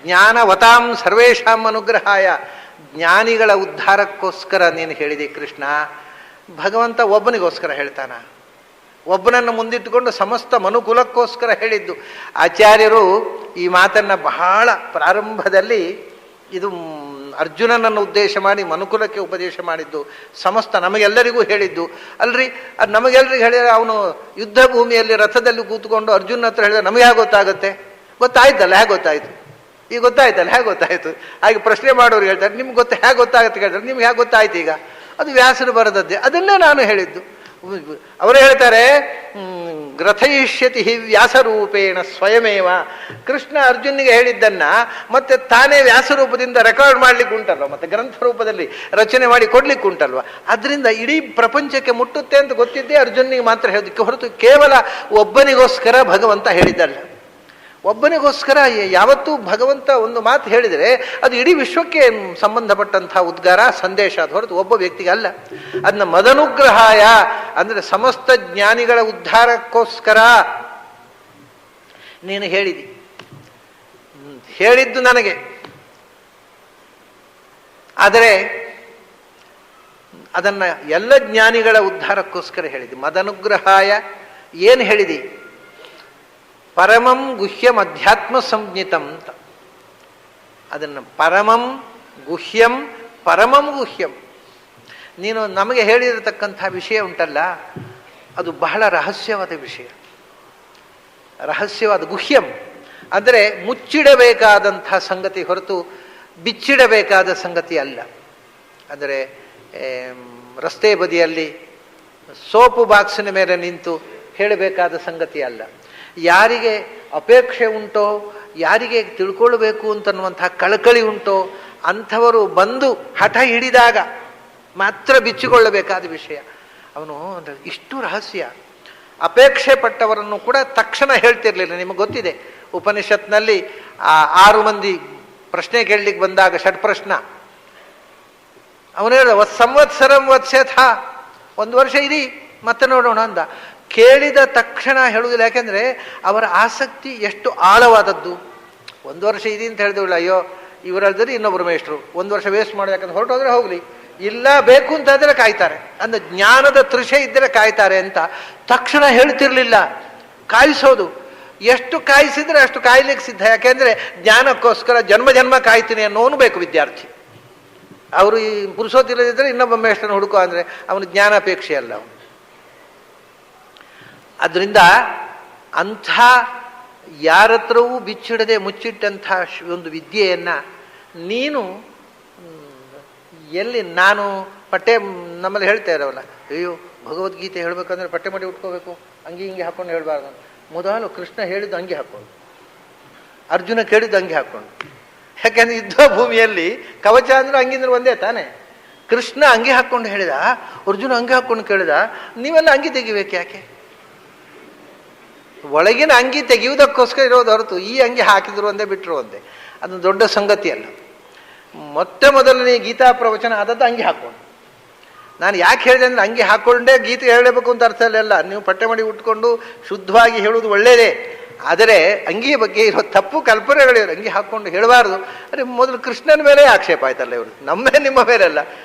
ಜ್ಞಾನವತಾಂ ಸರ್ವೇಷಾಂ ಅನುಗ್ರಹಾಯ. ಜ್ಞಾನಿಗಳ ಉದ್ಧಾರಕ್ಕೋಸ್ಕರ ನೀನು ಹೇಳಿದೆ ಕೃಷ್ಣ. ಭಗವಂತ ಒಬ್ಬನಿಗೋಸ್ಕರ ಹೇಳ್ತಾನ? ಒಬ್ಬನನ್ನು ಮುಂದಿಟ್ಟುಕೊಂಡು ಸಮಸ್ತ ಮನುಕುಲಕ್ಕೋಸ್ಕರ ಹೇಳಿದ್ದು. ಆಚಾರ್ಯರು ಈ ಮಾತನ್ನು ಬಹಳ ಪ್ರಾರಂಭದಲ್ಲಿ ಇದು ಅರ್ಜುನನನ್ನು ಉದ್ದೇಶ ಮಾಡಿ ಮನುಕುಲಕ್ಕೆ ಉಪದೇಶ ಮಾಡಿದ್ದು, ಸಮಸ್ತ ನಮಗೆಲ್ಲರಿಗೂ ಹೇಳಿದ್ದು. ಅಲ್ರಿ, ಅದು ನಮಗೆಲ್ಲರಿಗೂ ಹೇಳಿದರೆ ಅವನು ಯುದ್ಧ ಭೂಮಿಯಲ್ಲಿ ರಥದಲ್ಲಿ ಕೂತ್ಕೊಂಡು ಅರ್ಜುನ ಹತ್ರ ಹೇಳಿದ್ರೆ ನಮಗೆ ಹೇಗೆ ಗೊತ್ತಾಗುತ್ತೆ? ಗೊತ್ತಾಯ್ತಲ್ಲ, ಹೇಗೆ ಗೊತ್ತಾಯ್ತು? ಈಗ ಗೊತ್ತಾಯ್ತಲ್ಲ, ಹೇಗೆ ಗೊತ್ತಾಯ್ತು? ಹಾಗೆ ಪ್ರಶ್ನೆ ಮಾಡೋರು ಹೇಳ್ತಾರೆ, ನಿಮ್ಗೆ ಹೇಗೆ ಗೊತ್ತಾಗುತ್ತೆ ಹೇಳ್ತಾರೆ, ನಿಮ್ಗೆ ಹೇಗೆ ಗೊತ್ತಾಯ್ತು? ಈಗ ಅದು ವ್ಯಾಸರು ಬರೆದದ್ದೇ, ಅದನ್ನೇ ನಾನು ಹೇಳಿದ್ದು. ಅವರೇ ಹೇಳ್ತಾರೆ, ಗ್ರಥಯಿಷ್ಯತಿ ಹಿ ವ್ಯಾಸರೂಪೇಣ ಸ್ವಯಮೇವ. ಕೃಷ್ಣ ಅರ್ಜುನಿಗೆ ಹೇಳಿದ್ದನ್ನ ಮತ್ತೆ ತಾನೇ ವ್ಯಾಸರೂಪದಿಂದ ರೆಕಾರ್ಡ್ ಮಾಡ್ಲಿಕ್ಕೆ ಉಂಟಲ್ವ, ಮತ್ತೆ ಗ್ರಂಥ ರೂಪದಲ್ಲಿ ರಚನೆ ಮಾಡಿ ಕೊಡ್ಲಿಕ್ಕೆ ಉಂಟಲ್ವ. ಅದರಿಂದ ಇಡೀ ಪ್ರಪಂಚಕ್ಕೆ ಮುಟ್ಟುತ್ತೆ ಅಂತ ಗೊತ್ತಿದ್ದೇ ಅರ್ಜುನಿಗೆ ಮಾತ್ರ ಹೇಳೋದಕ್ಕೆ ಹೊರತು ಕೇವಲ ಒಬ್ಬನಿಗೋಸ್ಕರ ಭಗವಂತ ಹೇಳಿದ್ದಲ್ಲ. ಒಬ್ಬನಿಗೋಸ್ಕರ ಯಾವತ್ತೂ ಭಗವಂತ ಒಂದು ಮಾತು ಹೇಳಿದರೆ ಅದು ಇಡೀ ವಿಶ್ವಕ್ಕೆ ಸಂಬಂಧಪಟ್ಟಂಥ ಉದ್ಗಾರ ಸಂದೇಶ, ಅದು ಹೊರತು ಒಬ್ಬ ವ್ಯಕ್ತಿಗೆ ಅಲ್ಲ. ಅದನ್ನ ಮದನುಗ್ರಹಾಯ ಅಂದರೆ ಸಮಸ್ತ ಜ್ಞಾನಿಗಳ ಉದ್ಧಾರಕ್ಕೋಸ್ಕರ ನೀನು ಹೇಳಿದಿ. ಹೇಳಿದ್ದು ನನಗೆ, ಆದರೆ ಅದನ್ನ ಎಲ್ಲ ಜ್ಞಾನಿಗಳ ಉದ್ಧಾರಕ್ಕೋಸ್ಕರ ಹೇಳಿದಿ. ಮದನುಗ್ರಹಾಯ ಏನು ಹೇಳಿದಿ? ಪರಮಂ ಗುಹ್ಯಂ ಅಧ್ಯಾತ್ಮ ಸಂಜ್ಞಿತಂ ಅಂತ. ಅದನ್ನು ಪರಮಂ ಗುಹ್ಯಂ, ಪರಮಂ ಗುಹ್ಯಂ ನೀನು ನಮಗೆ ಹೇಳಿರತಕ್ಕಂಥ ವಿಷಯ ಉಂಟಲ್ಲ, ಅದು ಬಹಳ ರಹಸ್ಯವಾದ ವಿಷಯ. ರಹಸ್ಯವಾದ ಗುಹ್ಯಂ ಅಂದರೆ ಮುಚ್ಚಿಡಬೇಕಾದಂಥ ಸಂಗತಿ ಹೊರತು ಬಿಚ್ಚಿಡಬೇಕಾದ ಸಂಗತಿ ಅಲ್ಲ. ಅಂದರೆ ರಸ್ತೆ ಬದಿಯಲ್ಲಿ ಸೋಪು ಬಾಕ್ಸಿನ ಮೇಲೆ ನಿಂತು ಹೇಳಬೇಕಾದ ಸಂಗತಿ ಅಲ್ಲ. ಯಾರಿಗೆ ಅಪೇಕ್ಷೆ ಉಂಟೋ, ಯಾರಿಗೆ ತಿಳ್ಕೊಳ್ಬೇಕು ಅಂತನ್ನುವಂಥ ಕಳಕಳಿ ಉಂಟೋ ಅಂಥವರು ಬಂದು ಹಠ ಹಿಡಿದಾಗ ಮಾತ್ರ ಬಿಚ್ಚಿಕೊಳ್ಳಬೇಕಾದ ವಿಷಯ. ಅವನು ಅಂದರೆ ಇಷ್ಟು ರಹಸ್ಯ. ಅಪೇಕ್ಷೆ ಪಟ್ಟವರನ್ನು ಕೂಡ ತಕ್ಷಣ ಹೇಳ್ತಿರ್ಲಿಲ್ಲ. ನಿಮಗೆ ಗೊತ್ತಿದೆ, ಉಪನಿಷತ್ನಲ್ಲಿ 6 ಮಂದಿ ಪ್ರಶ್ನೆ ಕೇಳಲಿಕ್ಕೆ ಬಂದಾಗ ಷಟ್ಪ್ರಶ್ನ, ಅವನು ಹೇಳಿದ ಸಂವತ್ಸರಂ ವತ್ಸ್ಯಥ, 1 ವರ್ಷ ಇರಿ ಮತ್ತೆ ನೋಡೋಣ ಅಂದ. ಕೇಳಿದ ತಕ್ಷಣ ಹೇಳುವುದಿಲ್ಲ, ಯಾಕೆಂದರೆ ಅವರ ಆಸಕ್ತಿ ಎಷ್ಟು ಆಳವಾದದ್ದು. 1 ವರ್ಷ ಇರಿ ಅಂತ ಹೇಳಿದವಳು, ಅಯ್ಯೋ ಇವರಲ್ದರೆ ಇನ್ನೊಬ್ಬರು ಮೇಷ್ಟ್ರು, 1 ವರ್ಷ ವೇಸ್ಟ್ ಮಾಡೋದು, ಯಾಕಂದ್ರೆ ಹೊರಟೋದ್ರೆ ಹೋಗಲಿ, ಇಲ್ಲ ಬೇಕು ಅಂತಾದರೆ ಕಾಯ್ತಾರೆ, ಅಂದ್ರೆ ಜ್ಞಾನದ ತೃಷೆ ಇದ್ದರೆ ಕಾಯ್ತಾರೆ ಅಂತ ತಕ್ಷಣ ಹೇಳ್ತಿರ್ಲಿಲ್ಲ. ಕಾಯಿಸೋದು, ಎಷ್ಟು ಕಾಯಿಸಿದ್ರೆ ಅಷ್ಟು ಕಾಯ್ಲಿಕ್ಕೆ ಸಿದ್ಧ. ಯಾಕೆಂದರೆ ಜ್ಞಾನಕ್ಕೋಸ್ಕರ ಜನ್ಮ ಜನ್ಮ ಕಾಯ್ತೀನಿ ಅನ್ನೋನು ಬೇಕು ವಿದ್ಯಾರ್ಥಿ. ಅವರು ಈ ಪುರುಷೋತ್ತಿಲ್ಲದಿದ್ದರೆ ಇನ್ನೊಬ್ಬ ಮೇಷ್ಟ್ರನ್ನು ಹುಡುಕೋ ಅಂದರೆ ಅವನು ಜ್ಞಾನಾಪೇಕ್ಷೆ ಅಲ್ಲ ಅವನು. ಅದರಿಂದ ಅಂಥ ಯಾರತ್ರವೂ ಬಿಚ್ಚಿಡದೆ ಮುಚ್ಚಿಟ್ಟಂಥ ಒಂದು ವಿದ್ಯೆಯನ್ನು ನೀನು ಎಲ್ಲಿ, ನಾನು ಪಟ್ಟೆ ನಮ್ಮಲ್ಲಿ ಹೇಳ್ತಾ ಇರೋವಲ್ಲ, ಅಯ್ಯೋ ಭಗವದ್ಗೀತೆ ಹೇಳಬೇಕಂದ್ರೆ ಪಟ್ಟೆ ಮಾಡಿ ಉಟ್ಕೋಬೇಕು, ಅಂಗಿ ಹಿಂಗೆ ಹಾಕ್ಕೊಂಡು ಹೇಳಬಾರ್ದು. ಮೊದಲು ಕೃಷ್ಣ ಹೇಳಿದ್ದು ಅಂಗಿ ಹಾಕ್ಕೊಂಡು, ಅರ್ಜುನ ಕೇಳಿದ್ದು ಅಂಗಿ ಹಾಕ್ಕೊಂಡು. ಯಾಕೆಂದ್ರೆ ಯುದ್ಧ ಭೂಮಿಯಲ್ಲಿ ಕವಚ ಅಂದ್ರೆ ಅಂಗಿಂದ್ರೆ ಒಂದೇ ತಾನೆ. ಕೃಷ್ಣ ಅಂಗಿ ಹಾಕ್ಕೊಂಡು ಹೇಳಿದ, ಅರ್ಜುನ ಅಂಗಿ ಹಾಕ್ಕೊಂಡು ಕೇಳಿದ, ನೀವೆಲ್ಲ ಅಂಗಿ ತೆಗಿಬೇಕು ಯಾಕೆ? ಒಳಗಿನ ಅಂಗಿ ತೆಗೆಯುವುದಕ್ಕೋಸ್ಕರ ಇರೋದು ಹೊರತು ಈ ಅಂಗಿ ಹಾಕಿದ್ರು ಒಂದೇ ಬಿಟ್ಟರು ಒಂದೇ, ಅದು ದೊಡ್ಡ ಸಂಗತಿ ಅಲ್ಲ. ಮೊದಲನೇ ಗೀತಾ ಪ್ರವಚನ ಆದದ್ದು ಅಂಗಿ ಹಾಕ್ಕೊಂಡು, ನಾನು ಯಾಕೆ ಹೇಳಿದೆ ಅಂದರೆ ಅಂಗಿ ಹಾಕ್ಕೊಂಡೇ ಗೀತೆ ಹೇಳಬೇಕು ಅಂತ ಅರ್ಥ ಇಲ್ಲ. ನೀವು ಪಟ್ಟೆ ಮಾಡಿ ಉಟ್ಕೊಂಡು ಶುದ್ಧವಾಗಿ ಹೇಳುವುದು ಒಳ್ಳೆಯದೇ. ಆದರೆ ಅಂಗಿಯ ಬಗ್ಗೆ ಇರೋ ತಪ್ಪು ಕಲ್ಪನೆಗಳಿವರು. ಅಂಗಿ ಹಾಕ್ಕೊಂಡು ಹೇಳಬಾರ್ದು. ಅರೆ ಮೊದಲು ಕೃಷ್ಣನ ಮೇಲೆ ಆಕ್ಷೇಪ ಆಯ್ತಲ್ಲ ಇವರು, ನಮ್ಮ ನಿಮ್ಮ ಮೇಲೆಲ್ಲ.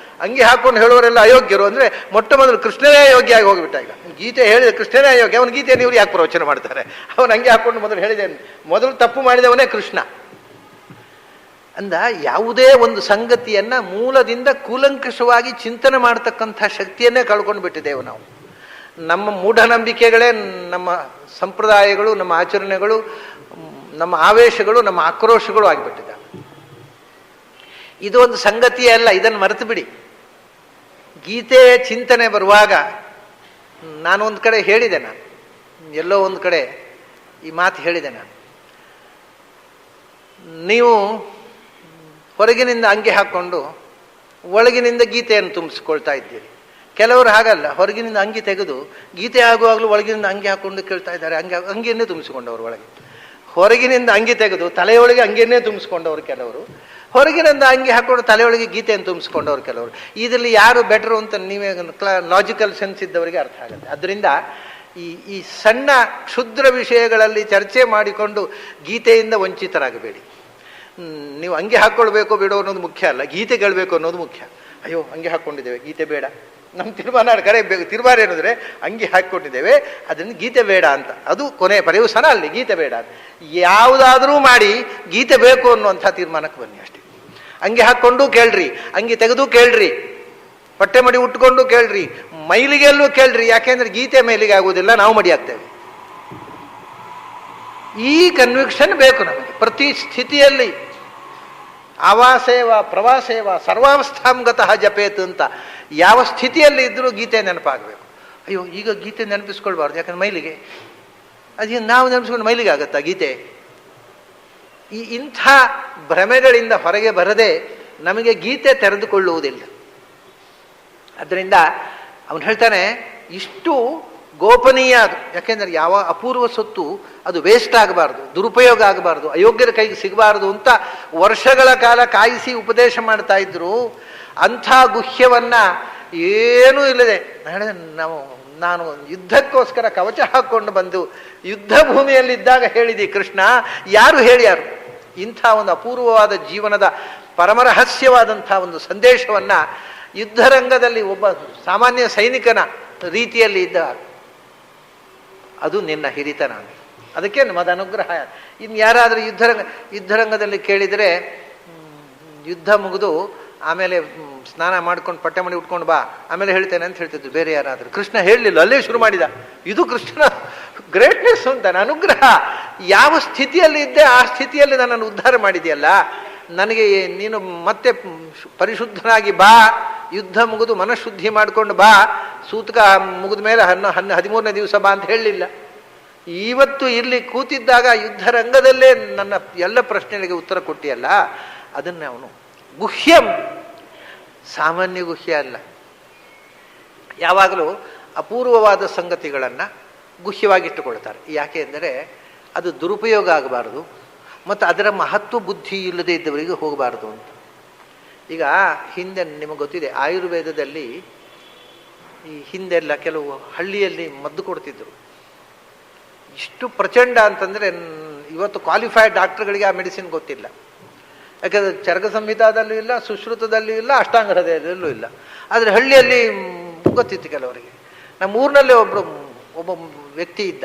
ಅಂಗಿ ಹಾಕ್ಕೊಂಡು ಹೇಳುವವರೆಲ್ಲ ಅಯೋಗ್ಯರು ಅಂದರೆ ಮೊಟ್ಟ ಮೊದಲು ಕೃಷ್ಣನೇ ಅಯೋಗ್ಯ ಆಗಿ ಹೋಗಿಬಿಟ್ಟ. ಈಗ ಗೀತೆ ಹೇಳಿದ ಕೃಷ್ಣನೇ ಅಯೋಗ್ಯ, ಅವನ ಗೀತೆಯನ್ನು ಇವರು ಯಾಕೆ ಪ್ರವಚನ ಮಾಡ್ತಾರೆ? ಅವನು ಅಂಗಿ ಹಾಕ್ಕೊಂಡು ಮೊದಲು ಹೇಳಿದ್ದೇನೆ, ಮೊದಲು ತಪ್ಪು ಮಾಡಿದವನೇ ಕೃಷ್ಣ. ಅಂದ ಯಾವುದೇ ಒಂದು ಸಂಗತಿಯನ್ನ ಮೂಲದಿಂದ ಕೂಲಂಕಷವಾಗಿ ಚಿಂತನೆ ಮಾಡತಕ್ಕಂಥ ಶಕ್ತಿಯನ್ನೇ ಕಳ್ಕೊಂಡು ಬಿಟ್ಟಿದ್ದೇವೆ ನಾವು. ನಮ್ಮ ಮೂಢನಂಬಿಕೆಗಳೇ ನಮ್ಮ ಸಂಪ್ರದಾಯಗಳು, ನಮ್ಮ ಆಚರಣೆಗಳು, ನಮ್ಮ ಆವೇಶಗಳು, ನಮ್ಮ ಆಕ್ರೋಶಗಳು ಆಗಿಬಿಟ್ಟಿದೆ. ಇದು ಒಂದು ಸಂಗತಿಯೇ ಅಲ್ಲ, ಇದನ್ನು ಮರೆತು ಬಿಡಿ. ಗೀತೆಯ ಚಿಂತನೆ ಬರುವಾಗ ನಾನು ಒಂದು ಕಡೆ ಹೇಳಿದೆ, ನಾನು ಎಲ್ಲೋ ಒಂದು ಕಡೆ ಈ ಮಾತು ಹೇಳಿದೆ ನಾನು. ನೀವು ಹೊರಗಿನಿಂದ ಅಂಗಿ ಹಾಕ್ಕೊಂಡು ಒಳಗಿನಿಂದ ಗೀತೆಯನ್ನು ತುಂಬಿಸ್ಕೊಳ್ತಾ ಇದ್ದೀರಿ. ಕೆಲವರು ಹಾಗಲ್ಲ, ಹೊರಗಿನಿಂದ ಅಂಗಿ ತೆಗೆದು ಗೀತೆ ಆಗುವಾಗಲೂ ಒಳಗಿನಿಂದ ಅಂಗಿ ಹಾಕ್ಕೊಂಡು ಕೇಳ್ತಾ ಇದ್ದಾರೆ. ಅಂಗಿಯನ್ನೇ ತುಂಬಿಸಿಕೊಂಡವರು ಒಳಗೆ. ಹೊರಗಿನಿಂದ ಅಂಗಿ ತೆಗೆದು ತಲೆಯೊಳಗೆ ಅಂಗಿಯನ್ನೇ ತುಂಬಿಸ್ಕೊಂಡವರು ಕೆಲವರು, ಹೊರಗಿನಿಂದ ಅಂಗಿ ಹಾಕ್ಕೊಂಡು ತಲೆಯೊಳಗೆ ಗೀತೆಯನ್ನು ತುಂಬಿಸ್ಕೊಂಡವರು ಕೆಲವರು. ಇದರಲ್ಲಿ ಯಾರು ಬೆಟರು ಅಂತ ನೀವೇ ಲಾಜಿಕಲ್ ಸೆನ್ಸ್ ಇದ್ದವರಿಗೆ ಅರ್ಥ ಆಗುತ್ತೆ. ಅದರಿಂದ ಈ ಸಣ್ಣ ಕ್ಷುದ್ರ ವಿಷಯಗಳಲ್ಲಿ ಚರ್ಚೆ ಮಾಡಿಕೊಂಡು ಗೀತೆಯಿಂದ ವಂಚಿತರಾಗಬೇಡಿ. ನೀವು ಅಂಗಿ ಹಾಕ್ಕೊಳ್ಬೇಕು ಬೇಡೋ ಅನ್ನೋದು ಮುಖ್ಯ ಅಲ್ಲ, ಗೀತೆ ಕೇಳಬೇಕು ಅನ್ನೋದು ಮುಖ್ಯ. ಅಯ್ಯೋ ಅಂಗಿ ಹಾಕ್ಕೊಂಡಿದ್ದೇವೆ, ಗೀತೆ ಬೇಡ. ನಮ್ಮ ತೀರ್ಮಾನ ಕರೆಯಬೇಕು. ತೀರ್ಮಾನ ಏನಂದರೆ ಅಂಗಿ ಹಾಕ್ಕೊಂಡಿದ್ದೇವೆ, ಅದನ್ನು ಗೀತೆ ಬೇಡ ಅಂತ. ಅದು ಕೊನೆ ಪರಿವಸನ ಅಲ್ಲಿ, ಗೀತೆ ಬೇಡ ಅಂತ. ಯಾವುದಾದ್ರೂ ಮಾಡಿ ಗೀತೆ ಬೇಕು ಅನ್ನುವಂಥ ತೀರ್ಮಾನಕ್ಕೆ ಬನ್ನಿ ಅಷ್ಟೇ. ಅಂಗಿ ಹಾಕ್ಕೊಂಡು ಕೇಳ್ರಿ, ಅಂಗಿ ತೆಗೆದು ಕೇಳ್ರಿ, ಹೊಟ್ಟೆ ಮಡಿ ಉಟ್ಕೊಂಡು ಕೇಳ್ರಿ, ಮೈಲಿಗೆಲ್ಲೂ ಕೇಳ್ರಿ. ಯಾಕೆಂದ್ರೆ ಗೀತೆ ಮೈಲಿಗೆ ಆಗುವುದಿಲ್ಲ, ನಾವು ಮಡಿ ಆಗ್ತೇವೆ. ಈ ಕನ್ವಿಕ್ಷನ್ ಬೇಕು ನಮಗೆ ಪ್ರತಿ ಸ್ಥಿತಿಯಲ್ಲಿ. ಆವಾಸೇವ ಪ್ರವಾಸೇವ ಸರ್ವಾವಸ್ಥಾಂಗತಃ ಜಪೇತ್ ಅಂತ. ಯಾವ ಸ್ಥಿತಿಯಲ್ಲಿ ಇದ್ರೂ ಗೀತೆ ನೆನಪಾಗಬೇಕು. ಅಯ್ಯೋ ಈಗ ಗೀತೆ ನೆನಪಿಸ್ಕೊಳ್ಬಾರ್ದು, ಯಾಕಂದ್ರೆ ಮೈಲಿಗೆ. ಅದೇ ನಾವು ನೆನಪಿಸ್ಕೊಂಡು ಮೈಲಿಗೆ ಆಗುತ್ತಾ ಗೀತೆ? ಇಂಥ ಭ್ರಮೆಗಳಿಂದ ಹೊರಗೆ ಬರದೆ ನಮಗೆ ಗೀತೆ ತೆರೆದುಕೊಳ್ಳುವುದಿಲ್ಲ. ಅದರಿಂದ ಅವನು ಹೇಳ್ತಾನೆ, ಇಷ್ಟು ಗೋಪನೀಯ ಅದು. ಯಾಕೆಂದರೆ ಯಾವ ಅಪೂರ್ವ ಸೊತ್ತು ಅದು ವೇಸ್ಟ್ ಆಗಬಾರ್ದು, ದುರುಪಯೋಗ ಆಗಬಾರ್ದು, ಅಯೋಗ್ಯರ ಕೈಗೆ ಸಿಗಬಾರ್ದು ಅಂತ ವರ್ಷಗಳ ಕಾಲ ಕಾಯಿಸಿ ಉಪದೇಶ ಮಾಡ್ತಾ ಇದ್ರು. ಅಂಥ ಗುಹ್ಯವನ್ನ ಏನೂ ಇಲ್ಲದೆ ನಾನು ಯುದ್ಧಕ್ಕೋಸ್ಕರ ಕವಚ ಹಾಕ್ಕೊಂಡು ಬಂದು ಯುದ್ಧ ಭೂಮಿಯಲ್ಲಿದ್ದಾಗ ಹೇಳಿದಿ ಕೃಷ್ಣ, ಯಾರು ಹೇಳ್ಯಾರು? ಇಂಥ ಒಂದು ಅಪೂರ್ವವಾದ ಜೀವನದ ಪರಮರಹಸ್ಯವಾದಂಥ ಒಂದು ಸಂದೇಶವನ್ನ ಯುದ್ಧರಂಗದಲ್ಲಿ ಒಬ್ಬ ಸಾಮಾನ್ಯ ಸೈನಿಕನ ರೀತಿಯಲ್ಲಿ ಇದ್ದ, ಅದು ನಿನ್ನ ಹಿರಿತನ. ಅದಕ್ಕೆ ಮದ ಅನುಗ್ರಹ. ಇನ್ನು ಯಾರಾದರೂ ಯುದ್ಧರಂಗದಲ್ಲಿ ಕೇಳಿದರೆ, ಯುದ್ಧ ಮುಗಿದು ಆಮೇಲೆ ಸ್ನಾನ ಮಾಡ್ಕೊಂಡು ಪಟ್ಟೆ ಮಾಡಿ ಉಟ್ಕೊಂಡು ಬಾ, ಆಮೇಲೆ ಹೇಳ್ತೇನೆ ಅಂತ ಹೇಳ್ತಿದ್ರು ಬೇರೆ ಯಾರಾದರೂ. ಕೃಷ್ಣ ಹೇಳಲಿಲ್ಲ, ಅಲ್ಲೇ ಶುರು ಮಾಡಿದ. ಇದು ಕೃಷ್ಣನ ಗ್ರೇಟ್ನೆಸ್ ಅಂತ, ಅನುಗ್ರಹ. ಯಾವ ಸ್ಥಿತಿಯಲ್ಲಿ ಇದ್ದೆ ಆ ಸ್ಥಿತಿಯಲ್ಲಿ ನನ್ನನ್ನು ಉದ್ಧಾರ ಮಾಡಿದೆಯಲ್ಲ, ನನಗೆ ನೀನು ಮತ್ತೆ ಪರಿಶುದ್ಧನಾಗಿ ಬಾ, ಯುದ್ಧ ಮುಗಿದು ಮನಃಶುದ್ಧಿ ಮಾಡಿಕೊಂಡು ಬಾ, ಸೂತಕ ಮುಗಿದ ಮೇಲೆ 13ನೇ ದಿವಸ ಬಾ ಅಂತ ಹೇಳಲಿಲ್ಲ. ಇವತ್ತು ಇಲ್ಲಿ ಕೂತಿದ್ದಾಗ ಯುದ್ಧರಂಗದಲ್ಲೇ ನನ್ನ ಎಲ್ಲ ಪ್ರಶ್ನೆಗಳಿಗೆ ಉತ್ತರ ಕೊಟ್ಟಿಯಲ್ಲ, ಅದನ್ನೇ ಅವನು ಗುಹ್ಯಂ, ಸಾಮಾನ್ಯ ಗುಹ್ಯ ಅಲ್ಲ. ಯಾವಾಗಲೂ ಅಪೂರ್ವವಾದ ಸಂಗತಿಗಳನ್ನು ಗುಹ್ಯವಾಗಿಟ್ಟುಕೊಳ್ತಾರೆ. ಯಾಕೆ ಅಂದರೆ ಅದು ದುರುಪಯೋಗ ಆಗಬಾರ್ದು ಮತ್ತು ಅದರ ಮಹತ್ವ ಬುದ್ಧಿ ಇಲ್ಲದೆ ಇದ್ದವರಿಗೆ ಹೋಗಬಾರ್ದು ಅಂತ. ಈಗ ಹಿಂದೆ ನಿಮಗೆ ಗೊತ್ತಿದೆ, ಆಯುರ್ವೇದದಲ್ಲಿ ಈ ಹಿಂದೆಲ್ಲ ಕೆಲವು ಹಳ್ಳಿಯಲ್ಲಿ ಮದ್ದು ಕೊಡ್ತಿದ್ರು. ಇಷ್ಟು ಪ್ರಚಂಡ ಅಂತಂದರೆ ಇವತ್ತು ಕ್ವಾಲಿಫೈಡ್ ಡಾಕ್ಟರ್ಗಳಿಗೆ ಆ ಮೆಡಿಸಿನ್ ಗೊತ್ತಿಲ್ಲ. ಯಾಕಂದರೆ ಚರಕ ಸಂಹಿತಾದಲ್ಲೂ ಇಲ್ಲ, ಸುಶ್ರುತದಲ್ಲೂ ಇಲ್ಲ, ಅಷ್ಟಾಂಗ ಹೃದಯದಲ್ಲೂ ಇಲ್ಲ. ಆದರೆ ಹಳ್ಳಿಯಲ್ಲಿ ಗೊತ್ತಿತ್ತು ಕೆಲವರಿಗೆ. ನಮ್ಮ ಊರಿನಲ್ಲೇ ಒಬ್ಬ ವ್ಯಕ್ತಿ ಇದ್ದ.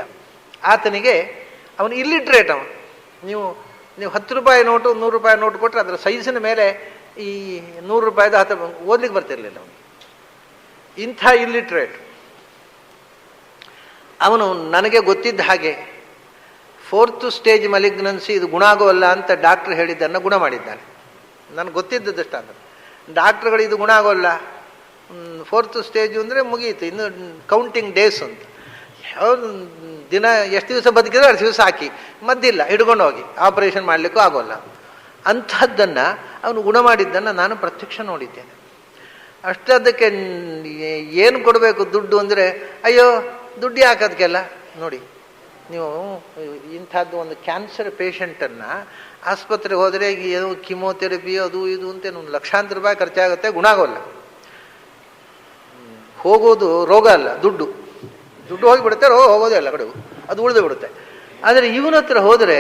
ಆತನಿಗೆ ಅವನು ಇಲ್ಲಿಟ್ರೇಟ್. ಅವನು ನೀವು 10 ರೂಪಾಯಿ ನೋಟು 100 ರೂಪಾಯಿ ನೋಟು ಕೊಟ್ಟರೆ ಅದರ ಸೈಜಿನ ಮೇಲೆ ಈ 100 ರೂಪಾಯಿದ ಓದ್ಲಿಕ್ಕೆ ಬರ್ತಿರ್ಲಿಲ್ಲ ಅವನು. ಇಂಥ ಇಲ್ಲಿಟ್ರೇಟ್ ಅವನು. ನನಗೆ ಗೊತ್ತಿದ್ದ ಹಾಗೆ 4th ಸ್ಟೇಜ್ ಮಲಿಗ್ನೆನ್ಸಿ, ಇದು ಗುಣ ಆಗೋಲ್ಲ ಅಂತ ಡಾಕ್ಟ್ರ್ ಹೇಳಿದ್ದನ್ನು ಗುಣ ಮಾಡಿದ್ದಾನೆ. ನನಗೆ ಗೊತ್ತಿದ್ದದಷ್ಟು ಅಂದರೆ ಡಾಕ್ಟ್ರುಗಳು ಇದು ಗುಣ ಆಗೋಲ್ಲ, 4th ಸ್ಟೇಜು ಅಂದರೆ ಮುಗಿಯಿತು, ಇನ್ನು ಕೌಂಟಿಂಗ್ ಡೇಸ್ ಅಂತ. ದಿನ ಎಷ್ಟು ದಿವಸ ಬದುಕಿದ್ರೆ ಅಷ್ಟು ದಿವಸ ಹಾಕಿ, ಮದ್ದಿಲ್ಲ ಹಿಡ್ಕೊಂಡು ಹೋಗಿ ಆಪರೇಷನ್ ಮಾಡಲಿಕ್ಕೂ ಆಗೋಲ್ಲ. ಅಂಥದ್ದನ್ನು ಅವನು ಗುಣ ಮಾಡಿದ್ದನ್ನು ನಾನು ಪ್ರತ್ಯಕ್ಷ ನೋಡಿದ್ದೇನೆ. ಅಷ್ಟದಕ್ಕೆ ಏನು ಕೊಡಬೇಕು ದುಡ್ಡು ಅಂದರೆ, ಅಯ್ಯೋ ದುಡ್ಡು ಯಾಕದಕ್ಕೆಲ್ಲ. ನೋಡಿ, ನೀವು ಇಂಥದ್ದು ಒಂದು ಕ್ಯಾನ್ಸರ್ ಪೇಷಂಟನ್ನು ಆಸ್ಪತ್ರೆಗೆ ಹೋದರೆ ಏನೋ ಕಿಮೋಥೆರಪಿ ಅದು ಇದು ಅಂತ 1 ಲಕ್ಷಾಂತರ ರೂಪಾಯಿ ಖರ್ಚಾಗುತ್ತೆ, ಗುಣ ಆಗೋಲ್ಲ. ಹೋಗೋದು ರೋಗ ಅಲ್ಲ, ದುಡ್ಡು ಹೋಗಿಬಿಡುತ್ತೆ, ರೋಗ ಹೋಗೋದೇ ಅಲ್ಲ ಕಡೆಗೂ, ಅದು ಉಳಿದು ಬಿಡುತ್ತೆ. ಆದರೆ ಇವನ ಹತ್ರ ಹೋದರೆ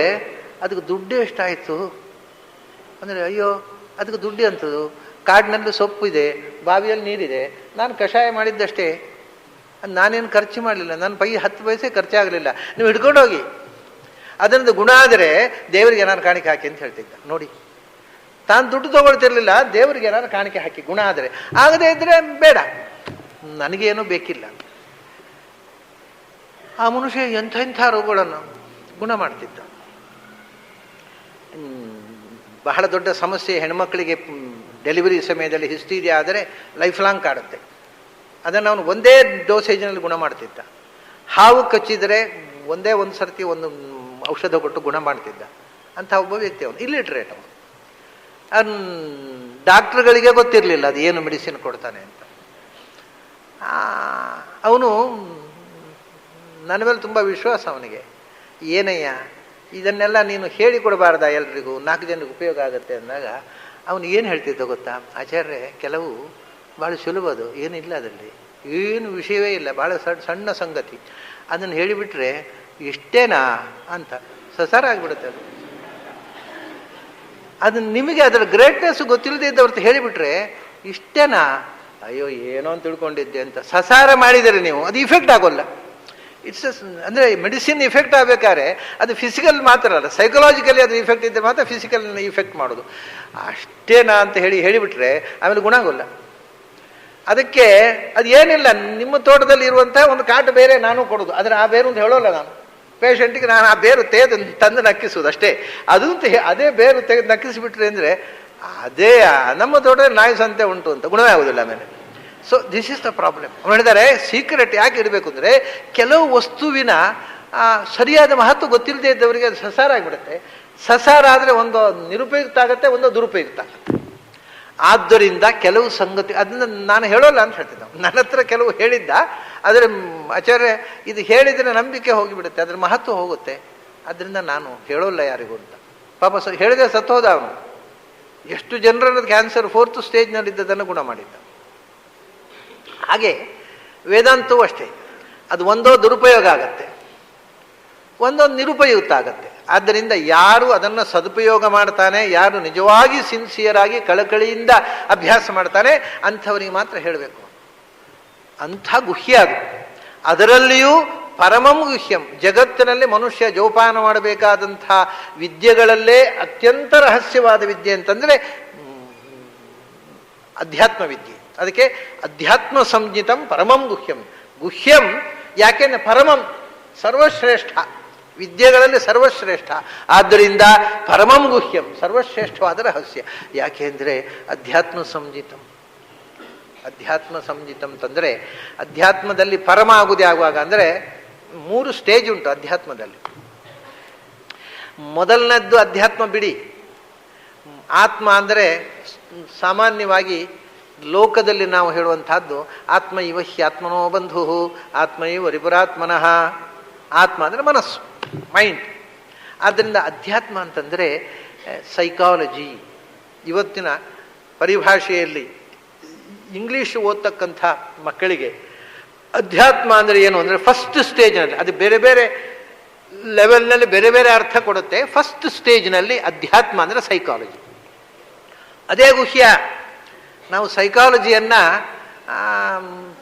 ಅದಕ್ಕೆ ದುಡ್ಡು ಎಷ್ಟಾಯಿತು ಅಂದರೆ, ಅಯ್ಯೋ ಅದಕ್ಕೆ ದುಡ್ಡು ಅಂತದ್ದು, ಕಾಡಿನಲ್ಲಿ ಸೊಪ್ಪಿದೆ, ಬಾವಿಯಲ್ಲಿ ನೀರಿದೆ, ನಾನು ಕಷಾಯ ಮಾಡಿದ್ದಷ್ಟೇ, ನಾನೇನು ಖರ್ಚು ಮಾಡಲಿಲ್ಲ, ನನ್ನ 10 ಪೈಸೆ ಖರ್ಚಾಗಲಿಲ್ಲ, ನೀವು ಹಿಡ್ಕೊಂಡು ಹೋಗಿ, ಅದರಿಂದ ಗುಣ ಆದರೆ ದೇವರಿಗೆ ಏನಾರು ಕಾಣಿಕೆ ಹಾಕಿ ಅಂತ ಹೇಳ್ತಿದ್ದ. ನೋಡಿ, ತಾನು ದುಡ್ಡು ತೊಗೊಳ್ತಿರ್ಲಿಲ್ಲ, ದೇವರಿಗೆ ಏನಾರು ಕಾಣಿಕೆ ಹಾಕಿ ಗುಣ ಆದರೆ, ಆಗದೇ ಇದ್ದರೆ ಬೇಡ, ನನಗೇನೂ ಬೇಕಿಲ್ಲ. ಆ ಮನುಷ್ಯ ಎಂಥ ರೋಗಗಳನ್ನು ಗುಣ ಮಾಡ್ತಿದ್ದ. ಬಹಳ ದೊಡ್ಡ ಸಮಸ್ಯೆ ಹೆಣ್ಮಕ್ಳಿಗೆ ಡೆಲಿವರಿ ಸಮಯದಲ್ಲಿ ಹಿಸ್ಟೀರಿಯಾ ಆದರೆ ಲೈಫ್ ಲಾಂಗ್ ಕಾಡುತ್ತೆ, ಅದನ್ನು ಅವನು ಒಂದೇ ಡೋಸೇಜ್ನಲ್ಲಿ ಗುಣ ಮಾಡ್ತಿದ್ದ. ಹಾವು ಕಚ್ಚಿದರೆ ಒಂದೇ ಒಂದು ಸರ್ತಿ ಒಂದು ಔಷಧ ಕೊಟ್ಟು ಗುಣ ಮಾಡ್ತಿದ್ದ. ಅಂಥ ಒಬ್ಬ ವ್ಯಕ್ತಿ ಅವನು, ಇಲ್ಲಿಟ್ರೇಟ್ ಅವನು. ಡಾಕ್ಟ್ರುಗಳಿಗೆ ಗೊತ್ತಿರಲಿಲ್ಲ ಅದು ಏನು ಮೆಡಿಸಿನ್ ಕೊಡ್ತಾನೆ ಅಂತ. ಅವನು ನನ್ನ ಮೇಲೆ ತುಂಬ ವಿಶ್ವಾಸ ಅವನಿಗೆ. ಏನಯ್ಯ ಇದನ್ನೆಲ್ಲ ನೀನು ಹೇಳಿಕೊಡಬಾರ್ದ, ಎಲ್ರಿಗೂ 4 ಜನರಿಗೆ ಉಪಯೋಗ ಆಗುತ್ತೆ ಅಂದಾಗ ಅವನು ಏನು ಹೇಳ್ತಿದ್ದ ಗೊತ್ತಾ, ಆಚಾರ್ಯ ಕೆಲವು ಭಾಳ ಸುಲಭ, ಅದು ಏನಿಲ್ಲ, ಅದರಲ್ಲಿ ಏನು ವಿಷಯವೇ ಇಲ್ಲ, ಭಾಳ ಸಣ್ಣ ಸಂಗತಿ, ಅದನ್ನು ಹೇಳಿಬಿಟ್ರೆ ಇಷ್ಟೇನಾ ಅಂತ ಸಸಾರ ಆಗಿಬಿಡುತ್ತೆ. ಅದನ್ನು ನಿಮಗೆ ಅದರ ಗ್ರೇಟ್ನೆಸ್ ಗೊತ್ತಿಲ್ಲದೆ ಇದ್ದವ್ರದ್ದು ಹೇಳಿಬಿಟ್ರೆ ಇಷ್ಟೇನಾ, ಅಯ್ಯೋ ಏನೋ ಅಂತ ತಿಳ್ಕೊಂಡಿದ್ದೆ ಅಂತ ಸಸಾರ ಮಾಡಿದರೆ ನೀವು ಅದು ಇಫೆಕ್ಟ್ ಆಗೋಲ್ಲ. ಇಟ್ಸ್ ಅಂದರೆ ಮೆಡಿಸಿನ್ ಇಫೆಕ್ಟ್ ಆಗಬೇಕಾದ್ರೆ ಅದು ಫಿಸಿಕಲ್ ಮಾತ್ರ ಅಲ್ಲ, ಸೈಕಲಾಜಿಕಲಿ ಅದು ಇಫೆಕ್ಟ್ ಇದ್ದರೆ ಮಾತ್ರ ಫಿಸಿಕಲ್ ಇಫೆಕ್ಟ್ ಮಾಡೋದು. ಅಷ್ಟೇನಾ ಅಂತ ಹೇಳಿಬಿಟ್ರೆ ಆಮೇಲೆ ಗುಣ ಆಗೋಲ್ಲ. ಅದಕ್ಕೆ ಅದು ಏನಿಲ್ಲ, ನಿಮ್ಮ ತೋಟದಲ್ಲಿ ಇರುವಂಥ ಒಂದು ಕಾಟು ಬೇರೆ ನಾನು ಕೊಡೋದು, ಆದರೆ ಆ ಬೇರು ಅಂತ ಹೇಳೋಲ್ಲ ನಾನು ಪೇಷಂಟಿಗೆ, ನಾನು ಆ ಬೇರು ತೆಗೆದು ತಂದು ನಕ್ಕಿಸೋದು ಅಷ್ಟೇ. ಅದು ಅದೇ ಬೇರು ತೆಗೆದು ನಕ್ಕಿಸಿಬಿಟ್ರೆ ಅಂದರೆ ಅದೇ ನಮ್ಮ ತೋಟದಲ್ಲಿ ನಾಯಿ ಸಂತೆ ಉಂಟು ಅಂತ ಗುಣವೇ ಆಗೋದಿಲ್ಲ ಆಮೇಲೆ. So this is the problem. ಅವ್ರು ಹೇಳಿದ್ದಾರೆ ಸೀಕ್ರೆಟ್ ಯಾಕೆ ಇರಬೇಕು ಅಂದರೆ, ಕೆಲವು ವಸ್ತುವಿನ ಸರಿಯಾದ ಮಹತ್ವ ಗೊತ್ತಿಲ್ಲದೆ ಇದ್ದವರಿಗೆ ಅದು ಸಸಾರ ಆಗಿಬಿಡುತ್ತೆ. ಸಸಾರ ಆದರೆ ಒಂದು ನಿರುಪಯುಕ್ತ ಆಗುತ್ತೆ, ಒಂದು ದುರುಪಯುಕ್ತ ಆಗುತ್ತೆ. ಆದ್ದರಿಂದ ಕೆಲವು ಸಂಗತಿ ಅದನ್ನು ನಾನು ಹೇಳೋಲ್ಲ ಅಂತ ಹೇಳ್ತಿದ್ದ. ನನ್ನ ಹತ್ರ ಕೆಲವು ಹೇಳಿದ್ದ, ಆದರೆ ಆಚಾರ್ಯ ಇದು ಹೇಳಿದರೆ ನಂಬಿಕೆ ಹೋಗಿಬಿಡುತ್ತೆ, ಅದರ ಮಹತ್ವ ಹೋಗುತ್ತೆ, ಅದರಿಂದ ನಾನು ಹೇಳೋಲ್ಲ ಯಾರಿಗೂ ಅಂತ. ಪಾಪ ಹೇಳಿದ್ರೆ ಸತ್ತೋದ ಅವನು. ಎಷ್ಟು ಜನರನ್ನ ಕ್ಯಾನ್ಸರ್ 4th ಸ್ಟೇಜ್ನಲ್ಲಿದ್ದದನ್ನು ಗುಣ ಮಾಡಿದ್ದ. ಹಾಗೆ ವೇದಾಂತವೂ ಅಷ್ಟೇ, ಅದು ಒಂದೋ ದುರುಪಯೋಗ ಆಗತ್ತೆ, ಒಂದೊಂದು ನಿರುಪಯುಕ್ತ ಆಗತ್ತೆ. ಆದ್ದರಿಂದ ಯಾರು ಅದನ್ನು ಸದುಪಯೋಗ ಮಾಡ್ತಾನೆ, ಯಾರು ನಿಜವಾಗಿ ಸಿನ್ಸಿಯರ್ ಆಗಿ ಕಳಕಳಿಯಿಂದ ಅಭ್ಯಾಸ ಮಾಡ್ತಾನೆ ಅಂಥವರಿಗೆ ಮಾತ್ರ ಹೇಳಬೇಕು. ಅಂಥ ಗುಹ್ಯ ಅದು. ಅದರಲ್ಲಿಯೂ ಪರಮಂ ಗುಹ್ಯಂ, ಜಗತ್ತಿನಲ್ಲಿ ಮನುಷ್ಯ ಜೋಪಾನ ಮಾಡಬೇಕಾದಂಥ ವಿದ್ಯೆಗಳಲ್ಲೇ ಅತ್ಯಂತ ರಹಸ್ಯವಾದ ವಿದ್ಯೆ ಅಂತಂದರೆ ಅಧ್ಯಾತ್ಮ ವಿದ್ಯೆ. ಅದಕ್ಕೆ ಅಧ್ಯಾತ್ಮ ಸಂಜಿತಂ ಪರಮಂ ಗುಹ್ಯಂ. ಗುಹ್ಯಂ ಯಾಕೆಂದ್ರೆ ಪರಮಂ ಸರ್ವಶ್ರೇಷ್ಠ, ವಿದ್ಯೆಗಳಲ್ಲಿ ಸರ್ವಶ್ರೇಷ್ಠ. ಆದ್ದರಿಂದ ಪರಮಂ ಗುಹ್ಯಂ ಸರ್ವಶ್ರೇಷ್ಠವಾದ ರಹಸ್ಯ. ಯಾಕೆಂದರೆ ಅಧ್ಯಾತ್ಮ ಸಂಜಿತಂ. ಅಧ್ಯಾತ್ಮ ಸಂಜಿತಂ ಅಂತಂದರೆ ಅಧ್ಯಾತ್ಮದಲ್ಲಿ ಪರಮ ಆಗುವುದು ಯಾವಾಗ ಅಂದರೆ 3 ಸ್ಟೇಜ್ ಉಂಟು ಅಧ್ಯಾತ್ಮದಲ್ಲಿ. ಮೊದಲನೇದ್ದು ಅಧ್ಯಾತ್ಮ ಬಿಡಿ. ಆತ್ಮ ಅಂದರೆ ಸಾಮಾನ್ಯವಾಗಿ ಲೋಕದಲ್ಲಿ ನಾವು ಹೇಳುವಂತಹದ್ದು ಆತ್ಮ ಇವ ಹ್ಯಾತ್ಮನೋ ಬಂಧು, ಆತ್ಮ ಇವ ರಿಪುರಾತ್ಮನಃ. ಆತ್ಮ ಅಂದರೆ ಮನಸ್ಸು, ಮೈಂಡ್. ಆದ್ದರಿಂದ ಅಧ್ಯಾತ್ಮ ಅಂತಂದರೆ ಸೈಕಾಲಜಿ. ಇವತ್ತಿನ ಪರಿಭಾಷೆಯಲ್ಲಿ ಇಂಗ್ಲೀಷ್ ಓದ್ತಕ್ಕಂಥ ಮಕ್ಕಳಿಗೆ ಅಧ್ಯಾತ್ಮ ಅಂದರೆ ಏನು ಅಂದರೆ ಫಸ್ಟ್ ಸ್ಟೇಜ್ನಲ್ಲಿ, ಅದು ಬೇರೆ ಬೇರೆ ಲೆವೆಲ್ನಲ್ಲಿ ಬೇರೆ ಬೇರೆ ಅರ್ಥ ಕೊಡುತ್ತೆ. ಫಸ್ಟ್ ಸ್ಟೇಜ್ನಲ್ಲಿ ಅಧ್ಯಾತ್ಮ ಅಂದರೆ ಸೈಕಾಲಜಿ, ಅದೇ ಗುಹ್ಯ. ನಾವು ಸೈಕಾಲಜಿಯನ್ನು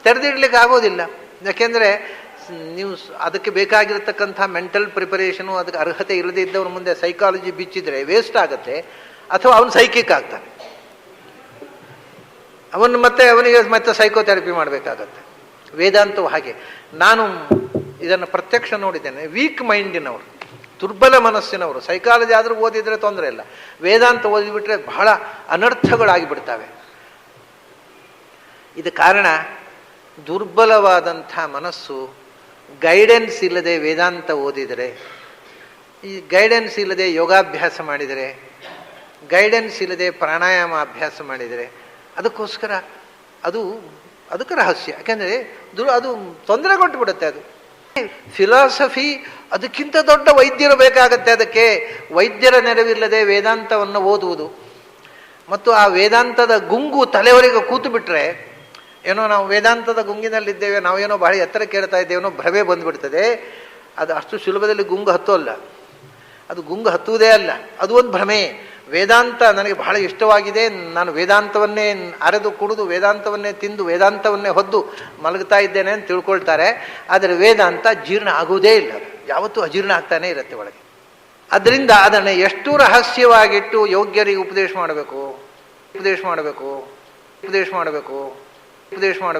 ತೆರೆದಿಡ್ಲಿಕ್ಕೆ ಆಗೋದಿಲ್ಲ. ಯಾಕೆಂದರೆ ನೀವು ಅದಕ್ಕೆ ಬೇಕಾಗಿರತಕ್ಕಂಥ ಮೆಂಟಲ್ ಪ್ರಿಪರೇಷನು, ಅದಕ್ಕೆ ಅರ್ಹತೆ ಇಲ್ಲದೇ ಇದ್ದವ್ರ ಮುಂದೆ ಸೈಕಾಲಜಿ ಬಿಚ್ಚಿದ್ರೆ ವೇಸ್ಟ್ ಆಗುತ್ತೆ, ಅಥವಾ ಅವನು ಸೈಕಿಕ್ ಆಗ್ತಾನೆ. ಅವನಿಗೆ ಮತ್ತೆ ಸೈಕೋಥೆರಪಿ ಮಾಡಬೇಕಾಗತ್ತೆ. ವೇದಾಂತವು ಹಾಗೆ. ನಾನು ಇದನ್ನು ಪ್ರತ್ಯಕ್ಷ ನೋಡಿದ್ದೇನೆ. ವೀಕ್ ಮೈಂಡಿನವರು, ದುರ್ಬಲ ಮನಸ್ಸಿನವರು ಸೈಕಾಲಜಿ ಆದರೂ ಓದಿದರೆ ತೊಂದರೆ ಇಲ್ಲ, ವೇದಾಂತ ಓದಿಬಿಟ್ರೆ ಬಹಳ ಅನರ್ಥಗಳಾಗಿಬಿಡ್ತವೆ. ಇದು ಕಾರಣ ದುರ್ಬಲವಾದಂಥ ಮನಸ್ಸು ಗೈಡೆನ್ಸ್ ಇಲ್ಲದೆ ವೇದಾಂತ ಓದಿದರೆ, ಈ ಗೈಡೆನ್ಸ್ ಇಲ್ಲದೆ ಯೋಗಾಭ್ಯಾಸ ಮಾಡಿದರೆ, ಗೈಡೆನ್ಸ್ ಇಲ್ಲದೆ ಪ್ರಾಣಾಯಾಮ ಅಭ್ಯಾಸ ಮಾಡಿದರೆ, ಅದಕ್ಕೋಸ್ಕರ ಅದಕ್ಕೆ ರಹಸ್ಯ. ಯಾಕೆಂದರೆ ಅದು ತೊಂದರೆ ಕೊಟ್ಟುಬಿಡುತ್ತೆ. ಅದು ಫಿಲಾಸಫಿ ಅದಕ್ಕಿಂತ ದೊಡ್ಡ ವೈದ್ಯರು ಬೇಕಾಗತ್ತೆ. ಅದಕ್ಕೆ ವೈದ್ಯರ ನೆರವಿಲ್ಲದೆ ವೇದಾಂತವನ್ನು ಓದುವುದು ಮತ್ತು ಆ ವೇದಾಂತದ ಗುಂಗು ತಲೆವರೆಗೆ ಕೂತು ಬಿಟ್ಟರೆ ಏನೋ ನಾವು ವೇದಾಂತದ ಗುಂಗಿನಲ್ಲಿದ್ದೇವೆ, ನಾವೇನೋ ಬಹಳ ಎತ್ತರ ಕೇಳ್ತಾ ಇದ್ದೇವೇನೋ ಭ್ರಮೆ ಬಂದುಬಿಡ್ತದೆ. ಅದು ಅಷ್ಟು ಸುಲಭದಲ್ಲಿ ಗುಂಗು ಹತ್ತೋಲ್ಲ, ಅದು ಗುಂಗು ಹತ್ತುವುದೇ ಅಲ್ಲ, ಅದು ಒಂದು ಭ್ರಮೆ. ವೇದಾಂತ ನನಗೆ ಬಹಳ ಇಷ್ಟವಾಗಿದೆ, ನಾನು ವೇದಾಂತವನ್ನೇ ಅರೆದು ಕುಡಿದು ವೇದಾಂತವನ್ನೇ ತಿಂದು ವೇದಾಂತವನ್ನೇ ಹೊದ್ದು ಮಲಗ್ತಾ ಇದ್ದೇನೆ ಅಂತ ತಿಳ್ಕೊಳ್ತಾರೆ. ಆದರೆ ವೇದಾಂತ ಜೀರ್ಣ ಆಗುವುದೇ ಇಲ್ಲ, ಯಾವತ್ತೂ ಅಜೀರ್ಣ ಆಗ್ತಾನೆ ಇರುತ್ತೆ ಒಳಗೆ. ಅದರಿಂದ ಅದನ್ನು ಎಷ್ಟು ರಹಸ್ಯವಾಗಿಟ್ಟು ಯೋಗ್ಯರಿಗೆ ಉಪದೇಶ ಮಾಡಬೇಕು, ಉಪದೇಶ ಮಾಡಬೇಕು, ಉಪದೇಶ ಮಾಡಬೇಕು, ಉಪದೇಶ ಮಾಡಬೇಕು.